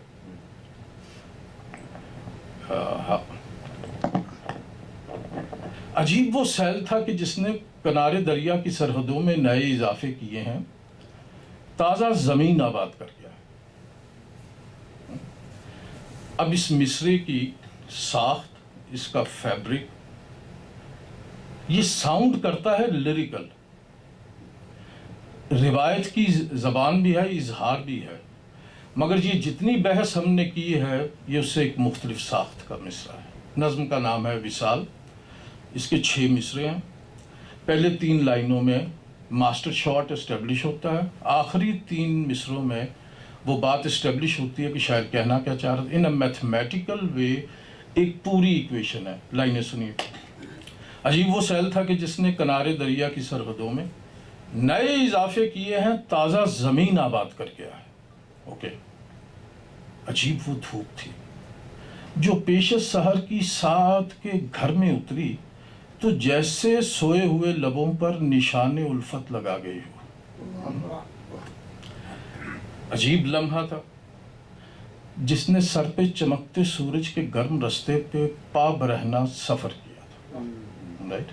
عجیب وہ سیل تھا کہ جس نے کنارے دریا کی سرحدوں میں نئے اضافے کیے ہیں, تازہ زمین آباد کر گیا ہے. اب اس مصرے کی ساخت, اس کا فیبرک, یہ ساؤنڈ کرتا ہے لیریکل, روایت کی زبان بھی ہے, اظہار بھی ہے, مگر یہ جتنی بحث ہم نے کی ہے یہ اس سے ایک مختلف ساخت کا مصرع ہے. نظم کا نام ہے وصال, اس کے 6 مصرے ہیں. پہلے 3 لائنوں میں ماسٹر شاٹ اسٹیبلش ہوتا ہے, آخری 3 مصروں میں وہ بات اسٹیبلش ہوتی ہے کہ شاعر کہنا کیا چاہ رہا ہے. ان اے میتھمیٹیکل وے ایک پوری ایکویشن ہے. لائنیں سنیے. عجیب وہ سیل تھا کہ جس نے کنارے دریا کی سرحدوں میں نئے اضافے کیے ہیں, تازہ زمین آباد کر گیا ہے. اوکے. عجیب وہ دھوپ تھی جو پیش سحر کی ساتھ کے گھر میں اتری, تو جیسے سوئے ہوئے لبوں پر نشان الفت لگا گئی ہو. عجیب لمحہ تھا جس نے سر پہ چمکتے سورج کے گرم رستے پہ پا برہنہ سفر کیا تھا. رائٹ.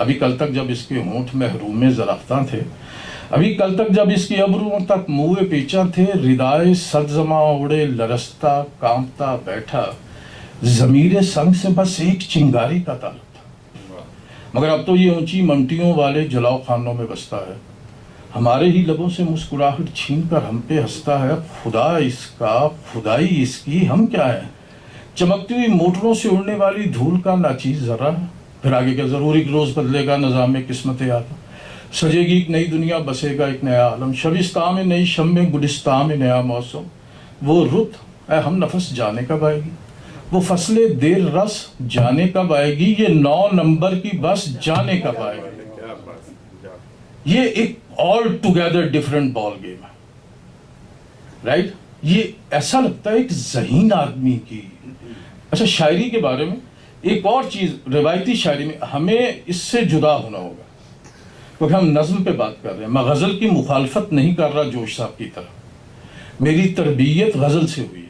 ابھی کل تک جب اس کے ہونٹ محروم زرختاں تھے، ابھی کل تک جب اس کی ابروؤں تک منہ پیچاں تھے، ردائے صد زماں اڑے لرزتا کانپتا بیٹھا، ضمیر سنگ سے بس ایک چنگاری کا تعلق تھا، مگر اب تو یہ اونچی منٹیوں والے جلاؤ خانوں میں بستا ہے، ہمارے ہی لبوں سے مسکراہٹ چھین کر ہم پہ ہنستا ہے، خدا اس کا خدائی اس کی ہم کیا ہے، چمکتی ہوئی موٹروں سے اڑنے والی دھول کا ناچیز ذرا ہے، پھر آگے کیا ضروری روز بدلے گا نظام قسمت عالم، سجے گی ایک نئی دنیا، بسے گا ایک نیا عالم، شبستان میں نئی شمع، گلستان میں نیا موسم، وہ رت اے ہم نفس جانے کب آئے گی، وہ فصلیں دیر رس جانے کب آئے گی، یہ 9 نمبر کی بس جانے کب آئے گی۔ یہ ایک all together different ball game ہے، رائٹ؟ یہ ایسا لگتا ہے ایک ذہین آدمی کی۔ اچھا، شاعری کے بارے میں ایک اور چیز، روایتی شاعری میں ہمیں اس سے جدا ہونا ہوگا، کیونکہ ہم نظم پہ بات کر رہے ہیں۔ میں غزل کی مخالفت نہیں کر رہا جوش صاحب کی طرح، میری تربیت غزل سے ہوئی ہے،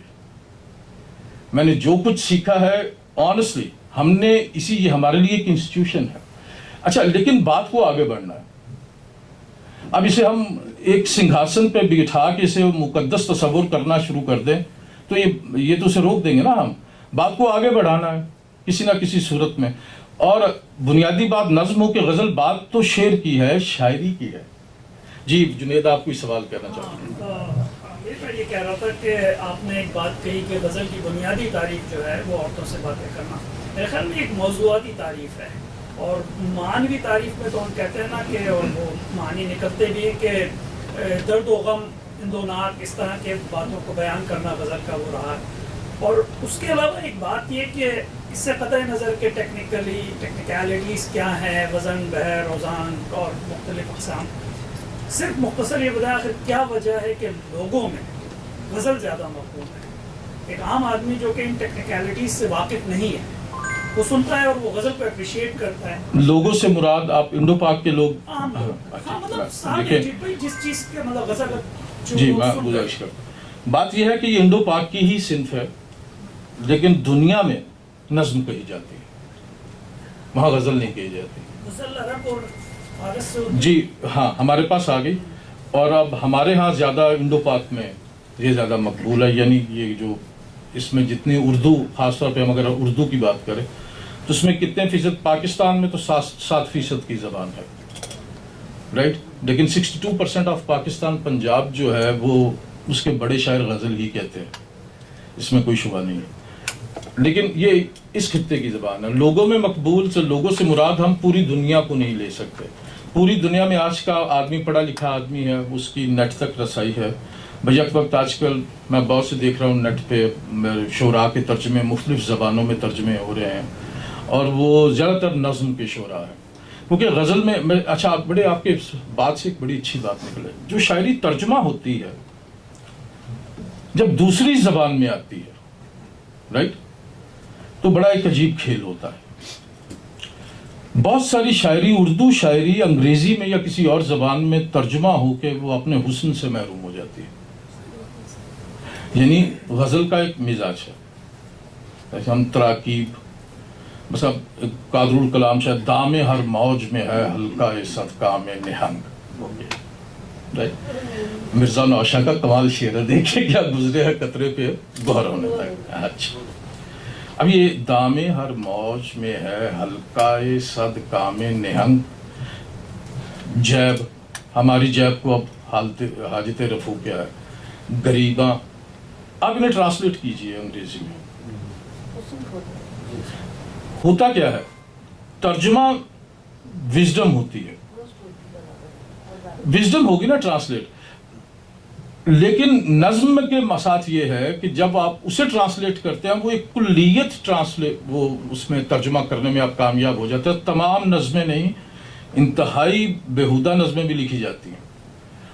میں نے جو کچھ سیکھا ہے آنیسٹلی ہم نے یہ ہمارے لیے ایک انسٹیٹیوشن ہے۔ اچھا، لیکن بات کو آگے بڑھنا ہے، اب اسے ہم ایک سنگھاسن پہ بٹھا کے اسے مقدس تصور کرنا شروع کر دیں تو یہ تو اسے روک دیں گے نا۔ ہم بات کو آگے بڑھانا ہے کسی نہ کسی صورت میں، اور بنیادی بات نظم ہو کہ غزل بات تو شعر کی ہے، شاعری کی ہے۔ جی جنید، آپ کوئی سوال کرنا چاہتے ہیں؟ میں یہ کہہ رہا تھا کہ آپ نے ایک بات کہی کہ غزل کی بنیادی تعریف جو ہے وہ عورتوں سے باتیں کرنا، میرے خیال میں ایک موضوعاتی تعریف ہے، اور معنوی تعریف میں تو ہم کہتے ہیں نا کہ، اور وہ معنی نکلتے بھی ہیں کہ درد و غم، اندوناک، اس طرح کے باتوں کو بیان کرنا غزل کا وہ رہا ہے۔ اور اس کے علاوہ ایک بات یہ کہ اس سے قطع نظر کہ ٹیکنیکلٹیز کیا ہیں، وزن، بحر، اوزان اور مختلف اقسام، صرف مختصر یہ بتایا آخر کیا وجہ ہے کہ لوگوں میں غزل زیادہ مقبول ہے۔ ایک عام آدمی جو کہ ان ٹیکنیکلٹیز سے واقف نہیں ہے، وہ سنتا ہے اور وہ غزل کو اپریشیٹ کرتا ہے۔ لوگوں سے مراد آپ انڈو پاک کے لوگ؟ عام لوگ، مطلب سارے جس چیز کے مطلب غزل جی، میں گزارش کرتا ہوں، بات یہ ہے کہ یہ انڈو پاک کی ہی صنف ہے، لیکن دنیا میں نظم کہی جاتی ہے، وہاں غزل نہیں کہی جاتی۔ غزل عرب اور فارس سے جی ہاں، ہمارے پاس آ گئی، اور اب ہمارے ہاں زیادہ انڈو پاک میں یہ زیادہ مقبول ہے، یعنی یہ جو اس میں جتنی اردو، خاص طور پہ ہم اگر اردو کی بات کریں تو اس میں کتنے فیصد، پاکستان میں تو 7% کی زبان ہے، رائٹ، لیکن 62% آف پاکستان، پنجاب جو ہے وہ اس کے بڑے شاعر غزل ہی کہتے ہیں، اس میں کوئی شبہ نہیں ہے، لیکن یہ اس خطے کی زبان ہے۔ لوگوں میں مقبول سے، لوگوں سے مراد ہم پوری دنیا کو نہیں لے سکتے، پوری دنیا میں آج کا آدمی پڑھا لکھا آدمی ہے، اس کی نیٹ تک رسائی ہے۔ بیک وقت آج کل میں بہت سے دیکھ رہا ہوں نیٹ پہ شعراء کے ترجمے مختلف زبانوں میں ترجمے ہو رہے ہیں، اور وہ زیادہ تر نظم کے شعراء ہیں، کیونکہ غزل میں اچھا آپ کے بات سے ایک بڑی اچھی بات نکلے، جو شاعری ترجمہ ہوتی ہے جب دوسری زبان میں آتی ہے، رائٹ، تو بڑا ایک عجیب کھیل ہوتا ہے۔ بہت ساری شاعری، اردو شاعری انگریزی میں یا کسی اور زبان میں ترجمہ ہو کے وہ اپنے حسن سے محروم ہو جاتی ہے، یعنی غزل کا ایک مزاج ہے، ایسے ہم تراکیب، بس اب قادر الکلام شاید دام ہر موج میں ہے ہلکا صدقہ میں نہنگ، مرزا نوشا کا کمال شعر ہے، دیکھیں کیا گزرے ہے قطرے پہ گہر ہونے تک۔ اچھا، اب یہ دام ہر موج میں ہے ہلکا صدقہ میں نہنگ، جیب، ہماری جیب کو اب حاجت رفو کیا ہے، غریباں، آپ انہیں ٹرانسلیٹ کیجئے انگریزی میں، ہوتا کیا ہے، ترجمہ وزڈم ہوتی ہے، وزڈم ہوگی نا ٹرانسلیٹ، لیکن نظم کے ساتھ یہ ہے کہ جب آپ اسے ٹرانسلیٹ کرتے ہیں وہ ایک کلیت وہ اس میں ترجمہ کرنے میں آپ کامیاب ہو جاتے ہیں۔ تمام نظمیں نہیں، انتہائی بیہودہ نظمیں بھی لکھی جاتی ہیں،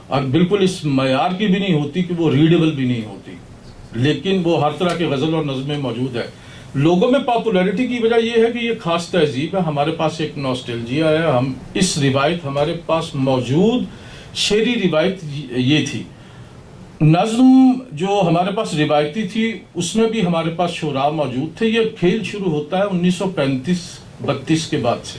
اور بالکل اس معیار کی بھی نہیں ہوتی کہ وہ ریڈیبل بھی نہیں ہوتی، لیکن وہ ہر طرح کے غزل اور نظمیں موجود ہے۔ لوگوں میں پاپولیرٹی کی وجہ یہ ہے کہ یہ خاص تہذیب ہے، ہمارے پاس ایک نوسٹیلجیا ہے، ہم اس روایت، ہمارے پاس موجود شعری روایت یہ تھی، نظم جو ہمارے پاس روایتی تھی اس میں بھی ہمارے پاس شعراء موجود تھے۔ یہ کھیل شروع ہوتا ہے 1935-32 کے بعد سے،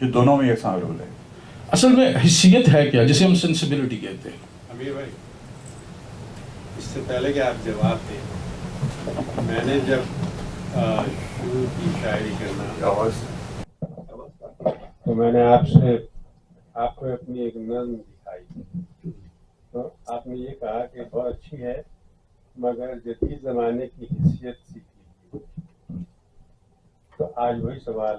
جو دونوں میں یکساں اویلیبل ہے. اصل میں حیثیت ہے کیا جسے ہم سینسیبلٹی کہتے ہیں؟ امیر بھائی، اس سے پہلے کہ آپ جواب دیں، میں نے جب شروع کی شاعری کرنا تو میں نے آپ کو اپنی ایک نظم دکھائی، تو آپ نے یہ کہا کہ بہت اچھی ہے مگر جدید زمانے کی حیثیت سیکھی. تو آج وہی سوال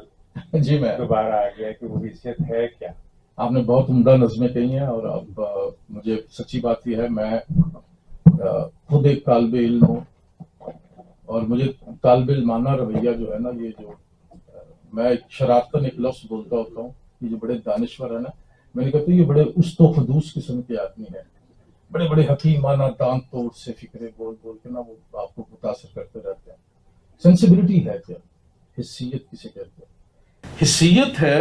جی میں دوبارہ آ گیا کہ وہ حیثیت ہے کیا؟ آپ نے بہت عمدہ نظمیں کہی ہیں، اور اب مجھے سچی بات یہ ہے میں خود ایک طالب علم ہوں، اور مجھے طالب علمانہ رویہ جو ہے نا، یہ جو میں شرارتاً ایک لفظ بولتا ہوتا ہوں، یہ جو بڑے دانشور ہیں نا، میں نے کہتا ہوں یہ بڑے است و خدوس قسم کے آدمی ہیں، بڑے بڑے حکیمانہ دانت توڑ سے فکرے بول بول کے نا وہ آپ کو متاثر کرتے رہتے ہیں. سینسیبلٹی ہے کیا؟ حیثیت کسے کہتے ہیں؟ حیثیت ہے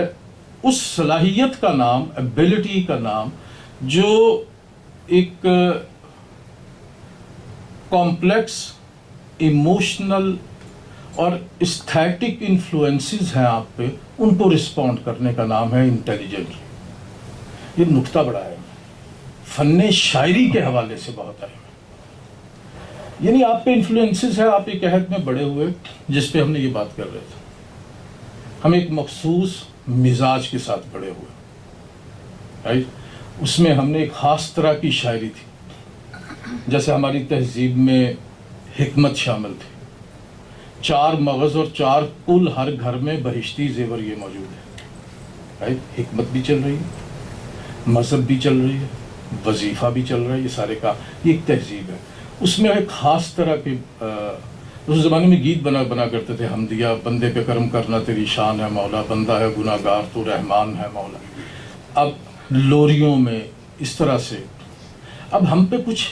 اس صلاحیت کا نام، ایبلٹی کا نام، جو ایک کمپلیکس ایموشنل اور استھیٹک انفلوئنسز ہیں آپ پہ، ان کو رسپونڈ کرنے کا نام ہے انٹیلیجنٹ. یہ نکتہ بڑا ہے، فن شاعری کے حوالے سے بہت ہے. یعنی آپ پہ انفلوئنسز ہیں، آپ ایک عہد میں بڑے ہوئے جس پہ ہم نے یہ بات کر رہے تھے، ہم ایک مخصوص مزاج کے ساتھ بڑے ہوئے، رائٹ؟ اس میں ہم نے ایک خاص طرح کی شاعری تھی، جیسے ہماری تہذیب میں حکمت شامل تھی. 4 مغز اور 4 کل ہر گھر میں بہشتی زیور یہ موجود ہے، رائٹ؟ حکمت بھی چل رہی ہے، مذہب بھی چل رہی ہے، وظیفہ بھی چل رہا ہے، یہ سارے کا یہ ایک تہذیب ہے. اس میں ایک خاص طرح کے اس زمانے میں گیت بنا کرتے تھے، حمدیہ، بندے پہ کرم کرنا تیری شان ہے مولا، بندہ ہے گناہ گار تو رحمان ہے مولا. اب لوریوں میں اس طرح سے اب ہم پہ کچھ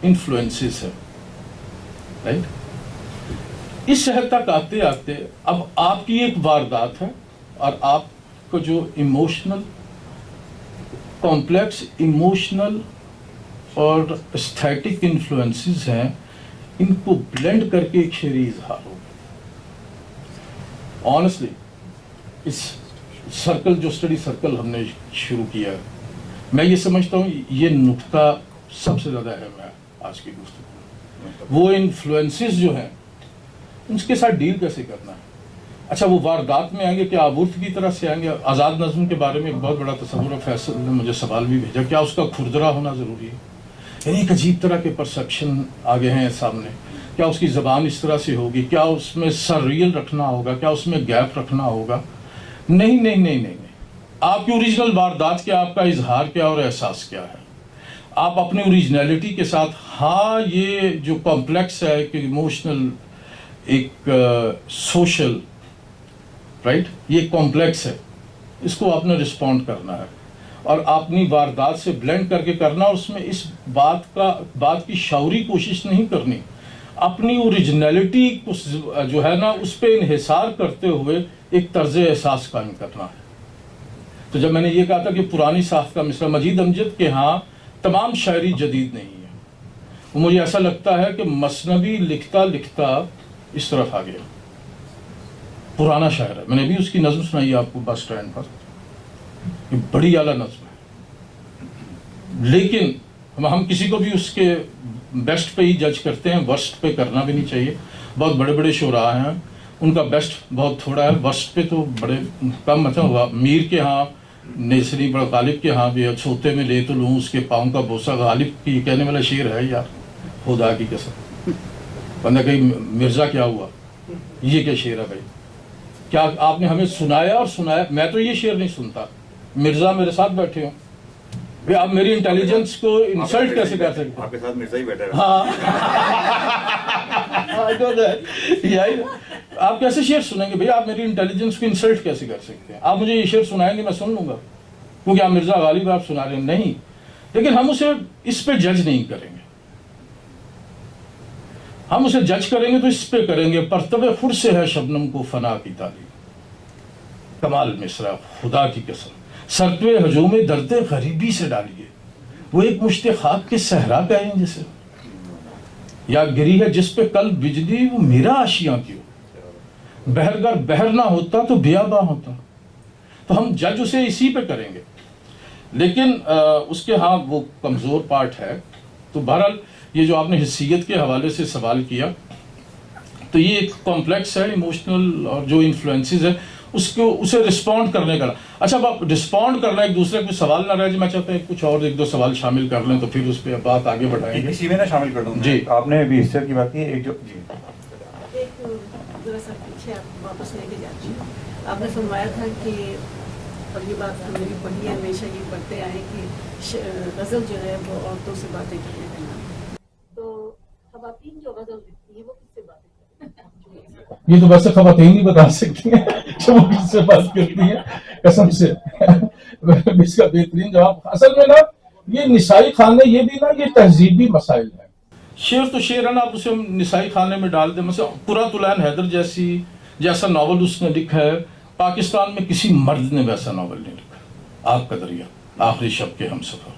انفلوئنسز ہے، رائٹ؟ اس شہر تک آتے آتے اب آپ کی ایک واردات ہے، اور آپ کو جو ایموشنل کمپلیکس ایموشنل اور اسٹیٹک انفلوئنسز ہیں، ان کو بلینڈ کر کے ایک شعری اظہار ہو. آنیسٹلی اس سرکل جو اسٹڈی سرکل ہم نے شروع کیا ہے، میں یہ سمجھتا ہوں یہ نکتہ سب سے زیادہ اہم ہے آج کی گفتگو. وہ انفلوئنسز جو ہیں ان کے ساتھ ڈیل کیسے کرنا ہے. اچھا وہ واردات میں آئیں گے کہ آبورت کی طرح سے آئیں گے. آزاد نظم کے بارے میں ایک بہت بڑا تصور ہے، فیصل نے مجھے سوال بھی بھیجا، کیا اس کا کھردرا ہونا ضروری ہے؟ یعنی ایک عجیب طرح کے پرسیپشن آگے ہیں سامنے. کیا اس کی زبان اس طرح سے ہوگی؟ کیا اس میں سرریل رکھنا ہوگا؟ کیا اس میں گیپ رکھنا ہوگا؟ نہیں نہیں نہیں نہیں نہیں. آپ کی اوریجنل واردات کیا، آپ کا اظہار کیا اور احساس کیا ہے. آپ اپنی اوریجنلٹی کے ساتھ، ہاں یہ جو کمپلیکس ہے، ایک ایموشنل، ایک سوشل، رائٹ، یہ کمپلیکس ہے، اس کو آپ نے رسپونڈ کرنا ہے اور اپنی واردات سے بلینڈ کر کے کرنا. اور اس میں اس بات کی شعوری کوشش نہیں کرنی، اپنی اوریجنلٹی کو جو ہے نا اس پہ انحصار کرتے ہوئے ایک طرز احساس قائم کرنا ہے. تو جب میں نے یہ کہا تھا کہ پرانی ساخت کا مصرع، مجید امجد کے ہاں تمام شاعری جدید نہیں ہے. وہ مجھے ایسا لگتا ہے کہ مثنوی لکھتا لکھتا اس طرف آ گیا، پرانا شاعر ہے. میں نے بھی اس کی نظم سنائی آپ کو بس اسٹینڈ پر، یہ بڑی اعلیٰ نظم ہے. لیکن ہم کسی کو بھی اس کے بیسٹ پہ ہی جج کرتے ہیں، ورسٹ پہ کرنا بھی نہیں چاہیے. بہت بڑے بڑے شعراء ہیں، ان کا بیسٹ بہت تھوڑا ہے، ورسٹ پہ تو بڑے کم. مطلب ہوا میر کے ہاں، نیسری بڑا غالب کے ہاں بھی چھوتے میں لے تو لوں اس کے پاؤں کا بوسہ. غالب کی کہنے والا شعر ہے یار، خدا کی قسم. بندہ کہیں مرزا کیا ہوا، یہ کیا شعر ہے بھائی؟ کیا آپ نے ہمیں سنایا اور سنایا؟ میں تو یہ شعر نہیں سنتا. مرزا میرے ساتھ بیٹھے ہوں، بھائی آپ میری انٹیلیجنس کو انسلٹ کیسے کر سکتے ہیں؟ آپ کے ساتھ مرزا ہی بیٹھا ہے. ہاں آپ کیسے شعر سنیں گے بھائی؟ آپ میری انٹیلیجنس کو انسلٹ کیسے کر سکتے ہیں؟ آپ مجھے یہ شعر سنائیں گے میں سن لوں گا کیونکہ آپ مرزا غالب آپ سنا رہے ہیں. نہیں، لیکن ہم اسے اس پہ جج نہیں کریں گے. ہم اسے جج کریں گے تو اس پہ کریں گے پرتو خور سے ہے شبنم کو فنا کی تعلیم. کمال مصرع، خدا کی قسم. سرتوے ہجوم درد غریبی سے ڈالیے، وہ ایک مشت خاک کے صحرا کہیں جسے، یا گری ہے جس پہ کل بجلی، وہ میرا آشیاں کیوں. بہرگر بہر نہ ہوتا تو بیاباں ہوتا، تو ہم جج اسے اسی پہ کریں گے. لیکن اس کے ہاں وہ کمزور پارٹ ہے. تو بہرحال یہ جو آپ نے حیثیت کے حوالے سے سوال کیا تو یہ ایک کمپلیکس ہے ایموشنل اور جو انفلوئنسز ہے اسے رسپونڈ کرنے کا. اچھا اب آپ رسپونڈ کرنا ایک دوسرے کو سوال نہ رہے جی. میں چاہتا ہوں کچھ اور ایک دو سوال شامل کر لیں تو پھر اس پہ بات آگے بڑھائیں گے. اسی میں نہ شامل کر دوں جی. آپ نے ابھی حصے کی بات کی ایک جو جی ایک ذرا سا پیچھے آپ واپس لے کے جاتی ہیں. آپ نے فرمایا تھا کہ اور یہ بات ہم نے بھی پڑھی ہے ہمیشہ یہ پڑھتے آئے کہ غزل جو ہے وہ عورتوں سے باتیں کرنے کا نام ہے. تو خواتین جو غزل لکھتی ہیں وہ کس سے باتیں کرتی ہیں؟ یہ تو ویسے خواتین ہی بتا سکتی ہیں کہ وہ کس سے بات کرتی ہیں قسم سے. اس کا بہترین جواب اصل میں نا یہ نسائی خانے یہ بھی نا یہ تہذیبی مسائل ہیں. شعر تو شعر ہے نا, آپ اسے نسائی خانے میں ڈال دیں. مثلا قرۃ العین حیدر جیسا ناول اس نے لکھا ہے, پاکستان میں کسی مرد نے ویسا ناول نہیں لکھا. آگ کا دریا, آخری شب کے ہم سفر,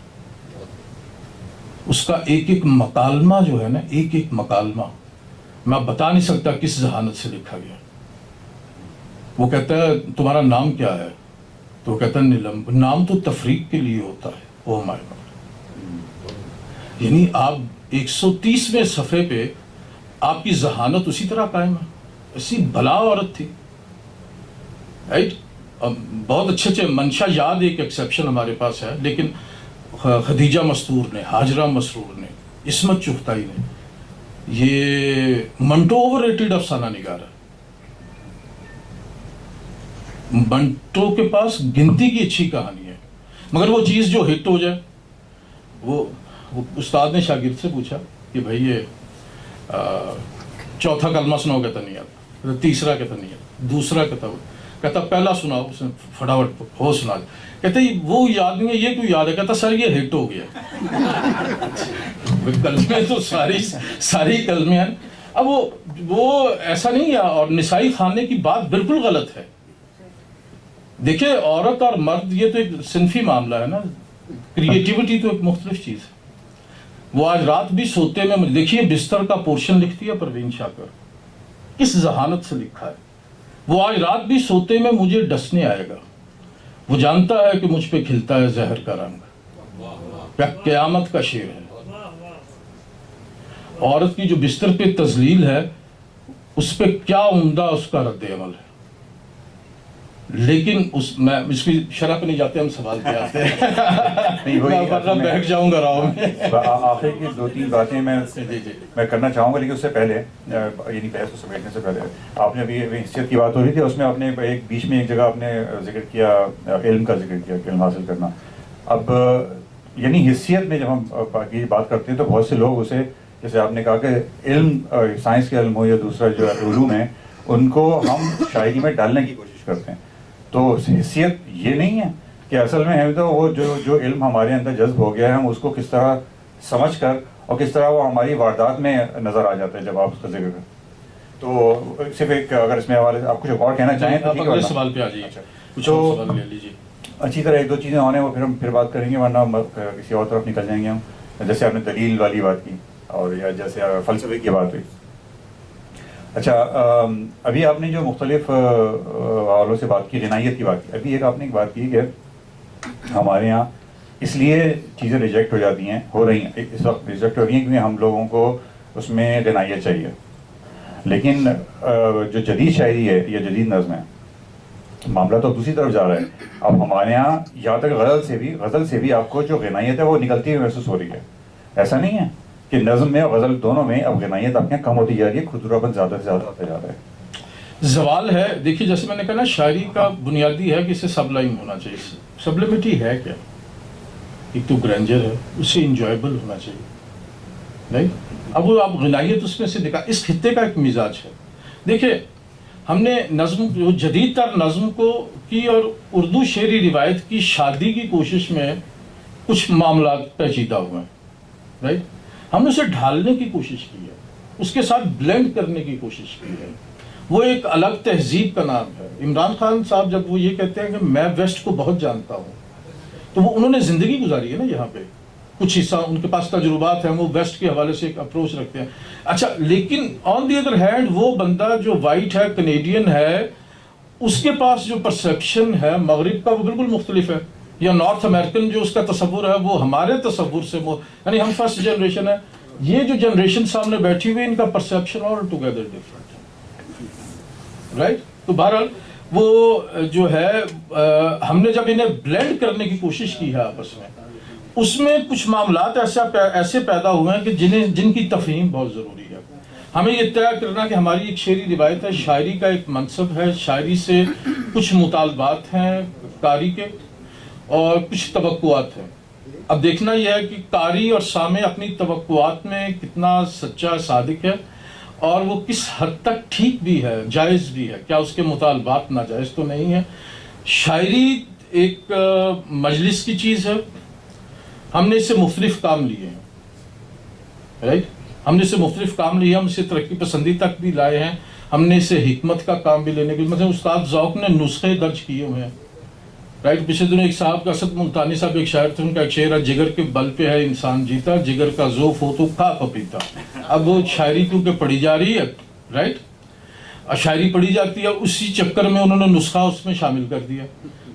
اس کا ایک ایک مکالمہ جو ہے نا, ایک ایک مکالمہ میں بتا نہیں سکتا کس ذہانت سے لکھا گیا. وہ کہتا ہے تمہارا نام کیا ہے, تو وہ کہتا ہے نیلم. نام تو تفریق کے لیے ہوتا ہے. او مائی گاڈ. یعنی آپ 130ویں صفحے پہ آپ کی ذہانت اسی طرح قائم ہے. ایسی بلا عورت تھی, رائٹ. بہت اچھے منشا یاد ایک ایکسیپشن ہمارے پاس ہے, لیکن خدیجہ مستور نے, ہاجرہ مسرور نے, عصمت چغتائی نے, یہ منٹو اوور ریٹڈ افسانہ نگار ہے. منٹو کے پاس گنتی کی اچھی کہانی ہے, مگر وہ چیز جو ہٹ ہو جائے. وہ استاد نے شاگرد سے پوچھا کہ بھائی یہ چوتھا کلمہ سناؤ, کہتا نہیں آتا. تیسرا کہتا نہیں آتا. دوسرا کہتا پہلا سناؤ. اس نے فٹافٹ ہو سنا دیا. کہتے وہ یاد نہیں ہے, یہ کیوں یاد ہے؟ کہتا سر یہ ہٹ ہو گیا. کلمے تو ساری کلمے ہیں. اب وہ ایسا نہیں ہے. اور نسائی خانے کی بات بالکل غلط ہے. دیکھیں عورت اور مرد یہ تو ایک صنفی معاملہ ہے نا, کریٹیوٹی تو ایک مختلف چیز ہے. وہ آج رات بھی سوتے میں دیکھیے بستر کا پورشن لکھتی ہے پروین شاکر, کس ذہانت سے لکھا ہے. وہ آج رات بھی سوتے میں مجھے ڈسنے آئے گا, وہ جانتا ہے کہ مجھ پہ کھلتا ہے زہر کا رنگ. کیا قیامت کا شعر ہے. عورت کی جو بستر پہ تذلیل ہے اس پہ کیا عمدہ اس کا رد عمل ہے. لیکن میں اس کی شرح پہ نہیں جاتے, ہم سوال پہ آتے ہیں. میں بیٹھ جاؤں گا راؤ میں. آخر کی 2-3 باتیں میں کرنا چاہوں گا, لیکن اس سے پہلے یعنی بحث کو سمیٹنے سے پہلے آپ نے ابھی حیثیت کی بات ہو رہی تھی, اس میں آپ نے ایک بیچ میں ایک جگہ آپ نے ذکر کیا علم کا ذکر کیا کہ علم حاصل کرنا. اب یعنی حیثیت میں جب ہم کی بات کرتے ہیں تو بہت سے لوگ اسے, جیسے آپ نے کہا کہ علم سائنس کے علم ہو یا دوسرا جو علوم ہے ان کو ہم شاعری میں ڈالنے کی کوشش کرتے ہیں. تو حیثیت یہ نہیں ہے کہ اصل میں ہے تو وہ جو علم ہمارے اندر جذب ہو گیا ہے ہم اس کو کس طرح سمجھ کر اور کس طرح وہ ہماری واردات میں نظر آ جاتا ہے جب آپ اس کا ذکر کریں. تو صرف ایک اگر اس میں حوالے سے آپ کچھ اور کہنا چاہیں تو اگلے سوال پہ آ جائیے. تو اچھی طرح 1-2 چیزیں ہونے وہ پھر بات کریں گے, ورنہ کسی اور طرف نکل جائیں گے ہم. جیسے آپ نے دلیل والی بات کی اور یا جیسے فلسفے کی بات ہوئی. اچھا ابھی آپ نے جو مختلف حوالوں سے بات کی, غنائیت کی بات کی, ابھی ایک آپ نے ایک بات کی کہ ہمارے یہاں اس لیے چیزیں ریجیکٹ ہو جاتی ہیں, ہو رہی ہیں اس وقت ریجیکٹ ہو رہی ہیں کیونکہ ہم لوگوں کو اس میں غنائیت چاہیے. لیکن جو جدید شاعری ہے یا جدید نظم ہے معاملہ تو دوسری طرف جا رہا ہے. اب ہمارے یہاں یہاں تک غزل سے بھی آپ کو جو غنائیت ہے وہ نکلتی ہوئی محسوس ہو رہی ہے. ایسا نہیں ہے کہ نظم میں اور غزل دونوں میں اب غنائیت آپ کے کم ہوتی جا رہی ہے, خودروپن زیادہ سے زیادہ ہوتا جا رہا ہے. زوال ہے. دیکھیے جیسے میں نے کہا نا, شاعری کا بنیادی ہے کہ اسے سب لائن ہونا چاہیے. سبلیمٹی ہے کیا؟ ایک تو گرینجر ہے, اسے انجوائبل ہونا چاہیے, نہیں. اب وہ آپ غنائیت اس میں سے دکھا, اس خطے کا ایک مزاج ہے. دیکھیں ہم نے نظم جو جدید تر نظم کو کی اور اردو شعری روایت کی شادی کی کوشش میں کچھ معاملات پیچیدہ ہوئے ہیں, رائٹ. ہم نے اسے ڈھالنے کی کوشش کی ہے, اس کے ساتھ بلینڈ کرنے کی کوشش کی ہے. وہ ایک الگ تہذیب کا نام ہے. عمران خان صاحب جب وہ یہ کہتے ہیں کہ میں ویسٹ کو بہت جانتا ہوں, تو وہ انہوں نے زندگی گزاری ہے نا یہاں پہ, کچھ حصہ ان کے پاس تجربات ہیں, وہ ویسٹ کے حوالے سے ایک اپروچ رکھتے ہیں. اچھا لیکن آن دی ادر ہینڈ وہ بندہ جو وائٹ ہے, کینیڈین ہے, اس کے پاس جو پرسیپشن ہے مغرب کا وہ بالکل مختلف ہے، یا نارتھ امریکن جو اس کا تصور ہے وہ ہمارے تصور سے یعنی ہم فرسٹ جنریشن ہے، یہ جو جنریشن سامنے بیٹھی ہوئی ان کا پرسیپشن آل ٹوگیدر ڈفرینٹ ہے، رائٹ؟ تو بہرحال وہ جو ہے ہم نے جب انہیں بلینڈ کرنے کی کوشش کی ہے آپس میں، اس میں کچھ معاملات ایسے پیدا ہوئے ہیں کہ جن کی تفہیم بہت ضروری ہے۔ ہمیں یہ طے کرنا کہ ہماری ایک شعری روایت ہے، شاعری کا ایک منصب ہے، شاعری سے کچھ مطالبات ہیں قاری کے اور کچھ توقعات ہیں۔ اب دیکھنا یہ ہے کہ قاری اور سامع اپنی توقعات میں کتنا سچا صادق ہے اور وہ کس حد تک ٹھیک بھی ہے، جائز بھی ہے، کیا اس کے مطالبات ناجائز تو نہیں ہے۔ شاعری ایک مجلس کی چیز ہے، ہم نے اس سے مختلف کام لیے ہیں، رائٹ؟ ہم نے اس سے مختلف کام لیے، ہم اسے ترقی پسندی تک بھی لائے ہیں، ہم نے اسے حکمت کا کام بھی لینے کے لیے، مثلا استاد ذوق نے نسخے درج کیے ہوئے ہیں، رائٹ؟ پچھلے دنوں ایک صاحب کا اسد ملتانی صاحب ایک شاعر تھے، ان کا ایک شعر ہے، جگر کے بل پہ ہے انسان جیتا، جگر کا ذوف ہو تو کھا پپیتا۔ اب وہ شاعری کیونکہ پڑھی جا رہی ہے، رائٹ؟ شاعری پڑھی جاتی ہے، اسی چکر میں انہوں نے نسخہ اس میں شامل کر دیا۔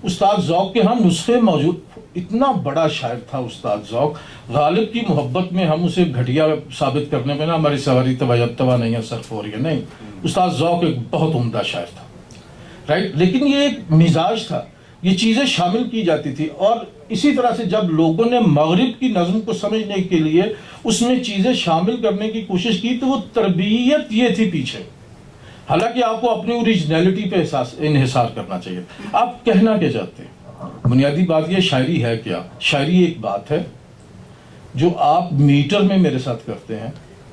استاد ذوق کے ہاں نسخے موجود، اتنا بڑا شاعر تھا استاد ذوق، غالب کی محبت میں ہم اسے گھٹیا ثابت کرنے میں نا ہماری سواری توانائی صرف ہو رہی ہے، نہیں، استاد ذوق ایک بہت عمدہ شاعر تھا، رائٹ؟ لیکن یہ ایک مزاج تھا، یہ چیزیں شامل کی جاتی تھی، اور اسی طرح سے جب لوگوں نے مغرب کی نظم کو سمجھنے کے لیے اس میں چیزیں شامل کرنے کی کوشش کی تو وہ تربیت یہ تھی پیچھے، حالانکہ آپ کو اپنی اوریجنلٹی پہ انحصار کرنا چاہیے۔ آپ کہنا کیا چاہتے ہیں؟ بنیادی بات یہ شاعری ہے کیا؟ شاعری ایک بات ہے جو آپ میٹر میں میرے ساتھ کرتے ہیں،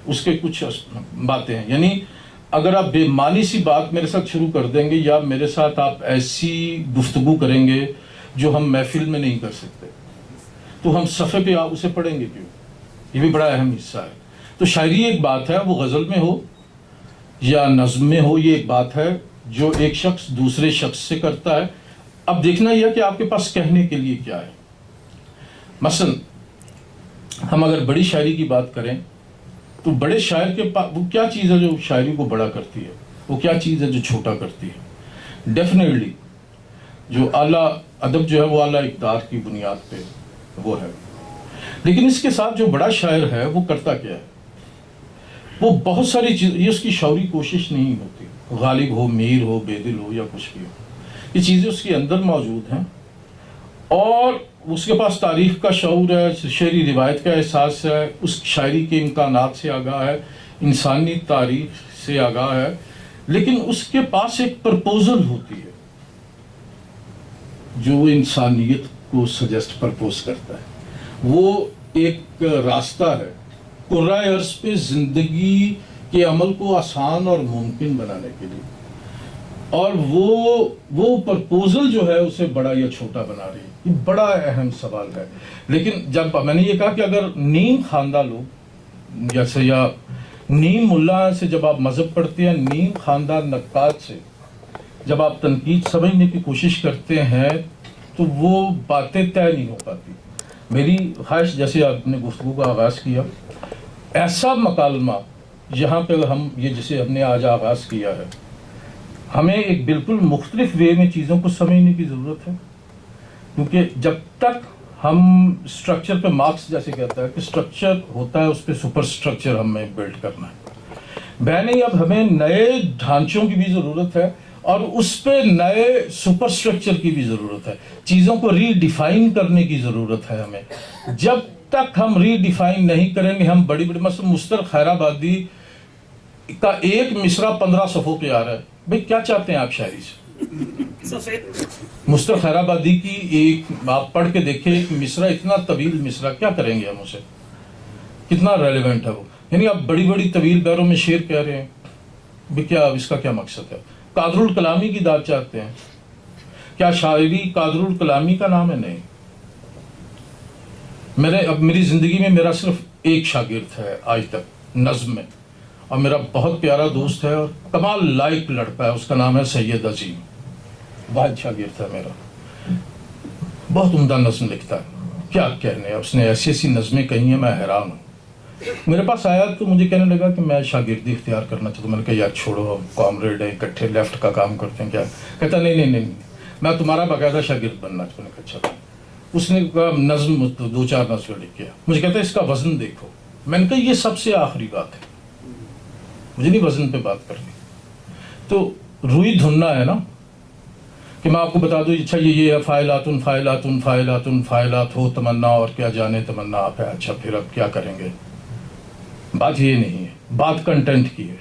اس کے کچھ باتیں ہیں، یعنی اگر آپ بے معنی سی بات میرے ساتھ شروع کر دیں گے یا میرے ساتھ آپ ایسی گفتگو کریں گے جو ہم محفل میں نہیں کر سکتے تو ہم صفحے پہ آپ اسے پڑھیں گے کیوں؟ یہ بھی بڑا اہم حصہ ہے۔ تو شاعری ایک بات ہے، وہ غزل میں ہو یا نظم میں ہو، یہ ایک بات ہے جو ایک شخص دوسرے شخص سے کرتا ہے۔ اب دیکھنا یہ کہ آپ کے پاس کہنے کے لیے کیا ہے۔ مثلا ہم اگر بڑی شاعری کی بات کریں تو بڑے شاعر کے پاس وہ کیا چیز ہے جو شاعری کو بڑا کرتی ہے، وہ کیا چیز ہے جو چھوٹا کرتی ہے؟ ڈیفینیٹلی جو اعلیٰ ادب جو ہے وہ اعلیٰ اقدار کی بنیاد پہ وہ ہے، لیکن اس کے ساتھ جو بڑا شاعر ہے وہ کرتا کیا ہے؟ وہ بہت ساری چیز، یہ اس کی شعوری کوشش نہیں ہوتی، غالب ہو، میر ہو، بے دل ہو یا کچھ بھی ہو، یہ چیزیں اس کے اندر موجود ہیں اور اس کے پاس تاریخ کا شعور ہے، شعری روایت کا احساس ہے، اس شاعری کے امکانات سے آگاہ ہے، انسانی تاریخ سے آگاہ ہے، لیکن اس کے پاس ایک پرپوزل ہوتی ہے جو انسانیت کو سجیسٹ پرپوز کرتا ہے، وہ ایک راستہ ہے قرۂ ارض پہ زندگی کے عمل کو آسان اور ممکن بنانے کے لیے، اور وہ پرپوزل جو ہے اسے بڑا یا چھوٹا بنا رہی ہے، یہ بڑا اہم سوال ہے۔ لیکن جب میں نے یہ کہا کہ اگر نیم خواندہ لوگ جیسے یا نیم ملا سے جب آپ مذہب پڑھتے ہیں، نیم خواندہ نقاد سے جب آپ تنقید سمجھنے کی کوشش کرتے ہیں تو وہ باتیں طے نہیں ہو پاتی۔ میری خواہش، جیسے آپ نے گفتگو کا آغاز کیا، ایسا مکالمہ یہاں پہ ہم یہ جسے ہم نے آج آغاز کیا ہے، ہمیں ایک بالکل مختلف وے میں چیزوں کو سمجھنے کی ضرورت ہے، کیونکہ جب تک ہم اسٹرکچر پہ مارکس جیسے کہتا ہے کہ اسٹرکچر ہوتا ہے اس پہ سپر اسٹرکچر ہمیں بلڈ کرنا ہے، بہنیں اب ہمیں نئے ڈھانچوں کی بھی ضرورت ہے اور اس پہ نئے سپر اسٹرکچر کی بھی ضرورت ہے، چیزوں کو ری ڈیفائن کرنے کی ضرورت ہے ہمیں۔ جب تک ہم ری ڈیفائن نہیں کریں گے، ہم بڑی مثلا مستر خیرآبادی کا ایک مصرع 15 صفحوں پہ آ رہا ہے، بھئی کیا چاہتے ہیں آپ شاعری سے؟ مستر خیرآبادی کی ایک آپ پڑھ کے دیکھیں، ایک مصرع اتنا طویل مصرع، کیا کریں گے ہم اسے؟ کتنا ریلیونٹ ہے وہ؟ یعنی آپ بڑی بڑی طویل پیروں میں شعر کہہ رہے ہیں، بھئی کیا اس کا کیا مقصد ہے؟ قادر الکلامی کی داد چاہتے ہیں، کیا شاعری قادر الکلامی کا نام ہے؟ نہیں۔ میری زندگی میں میرا صرف ایک شاگرد ہے آج تک نظم میں، اور میرا بہت پیارا دوست ہے اور کمال لائق لڑکا ہے، اس کا نام ہے سید عظیم، واحد شاگرد ہے میرا، بہت عمدہ نظم لکھتا ہے، کیا کہنے، اس نے ایسی ایسی نظمیں کہی ہیں میں حیران ہوں، میرے پاس آیا تو مجھے کہنے لگا کہ میں شاگردی اختیار کرنا چاہتا ہوں. میں نے کہا یار چھوڑو، ہم کامریڈ ہیں، اکٹھے لیفٹ کا کام کرتے ہیں کیا. کہتا نہیں میں تمہارا باقاعدہ شاگرد بننا چاہتا ہوں. اچھا. اس نے کہا نظم، 2-4 نظمیں لکھ کیا. مجھے کہتا ہے اس کا وزن دیکھو. میں نے کہا یہ سب سے آخری بات ہے، مجھے نہیں وزن پہ بات کرنی. تو روئی دھننا ہے نا کہ میں آپ کو بتا دوں اچھا یہ ہے فائلاتن فائلاتن فائلاتن فائلات ہو تمنا اور کیا جانے تمنا آپ ہے. اچھا پھر اب کیا کریں گے؟ بات یہ نہیں ہے، بات کنٹینٹ کی ہے،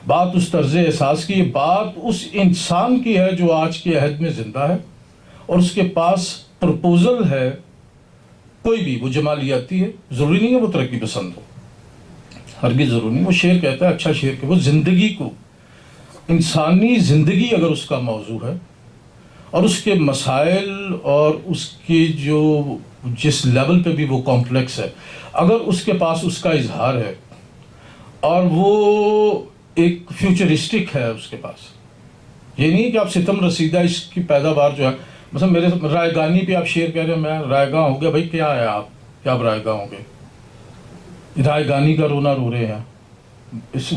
بات اس طرز احساس کی ہے، بات اس انسان کی ہے جو آج کے عہد میں زندہ ہے اور اس کے پاس پرپوزل ہے. کوئی بھی، وہ جمالیاتی ہے، ضروری نہیں ہے وہ ترقی پسند ہو، ہرگز ضروری نہیں. وہ شعر کہتا ہے، اچھا شعر کہ وہ زندگی کو، انسانی زندگی اگر اس کا موضوع ہے اور اس کے مسائل اور اس کی جو جس لیول پہ بھی وہ کمپلیکس ہے، اگر اس کے پاس اس کا اظہار ہے اور وہ ایک فیوچرسٹک ہے اس کے پاس، یہ نہیں کہ آپ ستم رسیدہ اس کی پیداوار جو ہے. مثلا میرے رائے گانی پہ آپ شعر کہہ رہے ہیں میں رائے گاں ہو گیا. بھائی کیا ہے آپ، کیا آپ رائے گاں ہوں گے؟ رائے گانی کا رونا رو رہے ہیں.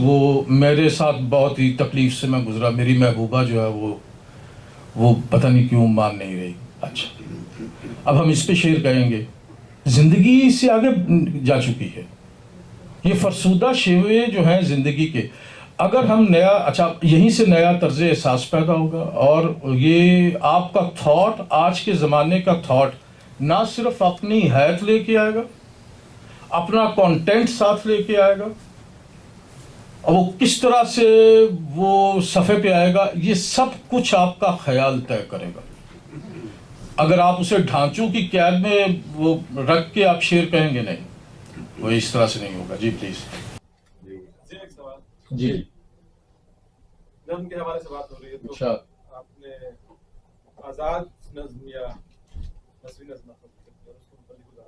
وہ میرے ساتھ بہت ہی تکلیف سے میں گزرا. میری محبوبہ جو ہے وہ پتہ نہیں کیوں مان نہیں رہی. اچھا اب ہم اس پہ شعر کہیں گے. زندگی سے آگے جا چکی ہے. یہ فرسودہ شیوے جو ہیں زندگی کے، اگر ہم نیا، اچھا یہیں سے نیا طرز احساس پیدا ہوگا. اور یہ آپ کا تھاٹ، آج کے زمانے کا تھاٹ نہ صرف اپنی حیثیت لے کے آئے گا، اپنا کانٹینٹ ساتھ لے کے آئے گا، اور وہ کس طرح سے وہ صفحے پہ آئے گا، یہ سب کچھ آپ کا خیال طے کرے گا. اگر آپ اسے ڈھانچوں کی قید میں وہ رکھ کے آپ شعر کہیں گے، نہیں، وہ اس طرح سے نہیں ہوگا. جی پلیز. جی نظم کے حوالے سے بات ہو رہی ہے تو اچھا، آپ نے آزاد نظم یا نثری نظم اس کو متعلق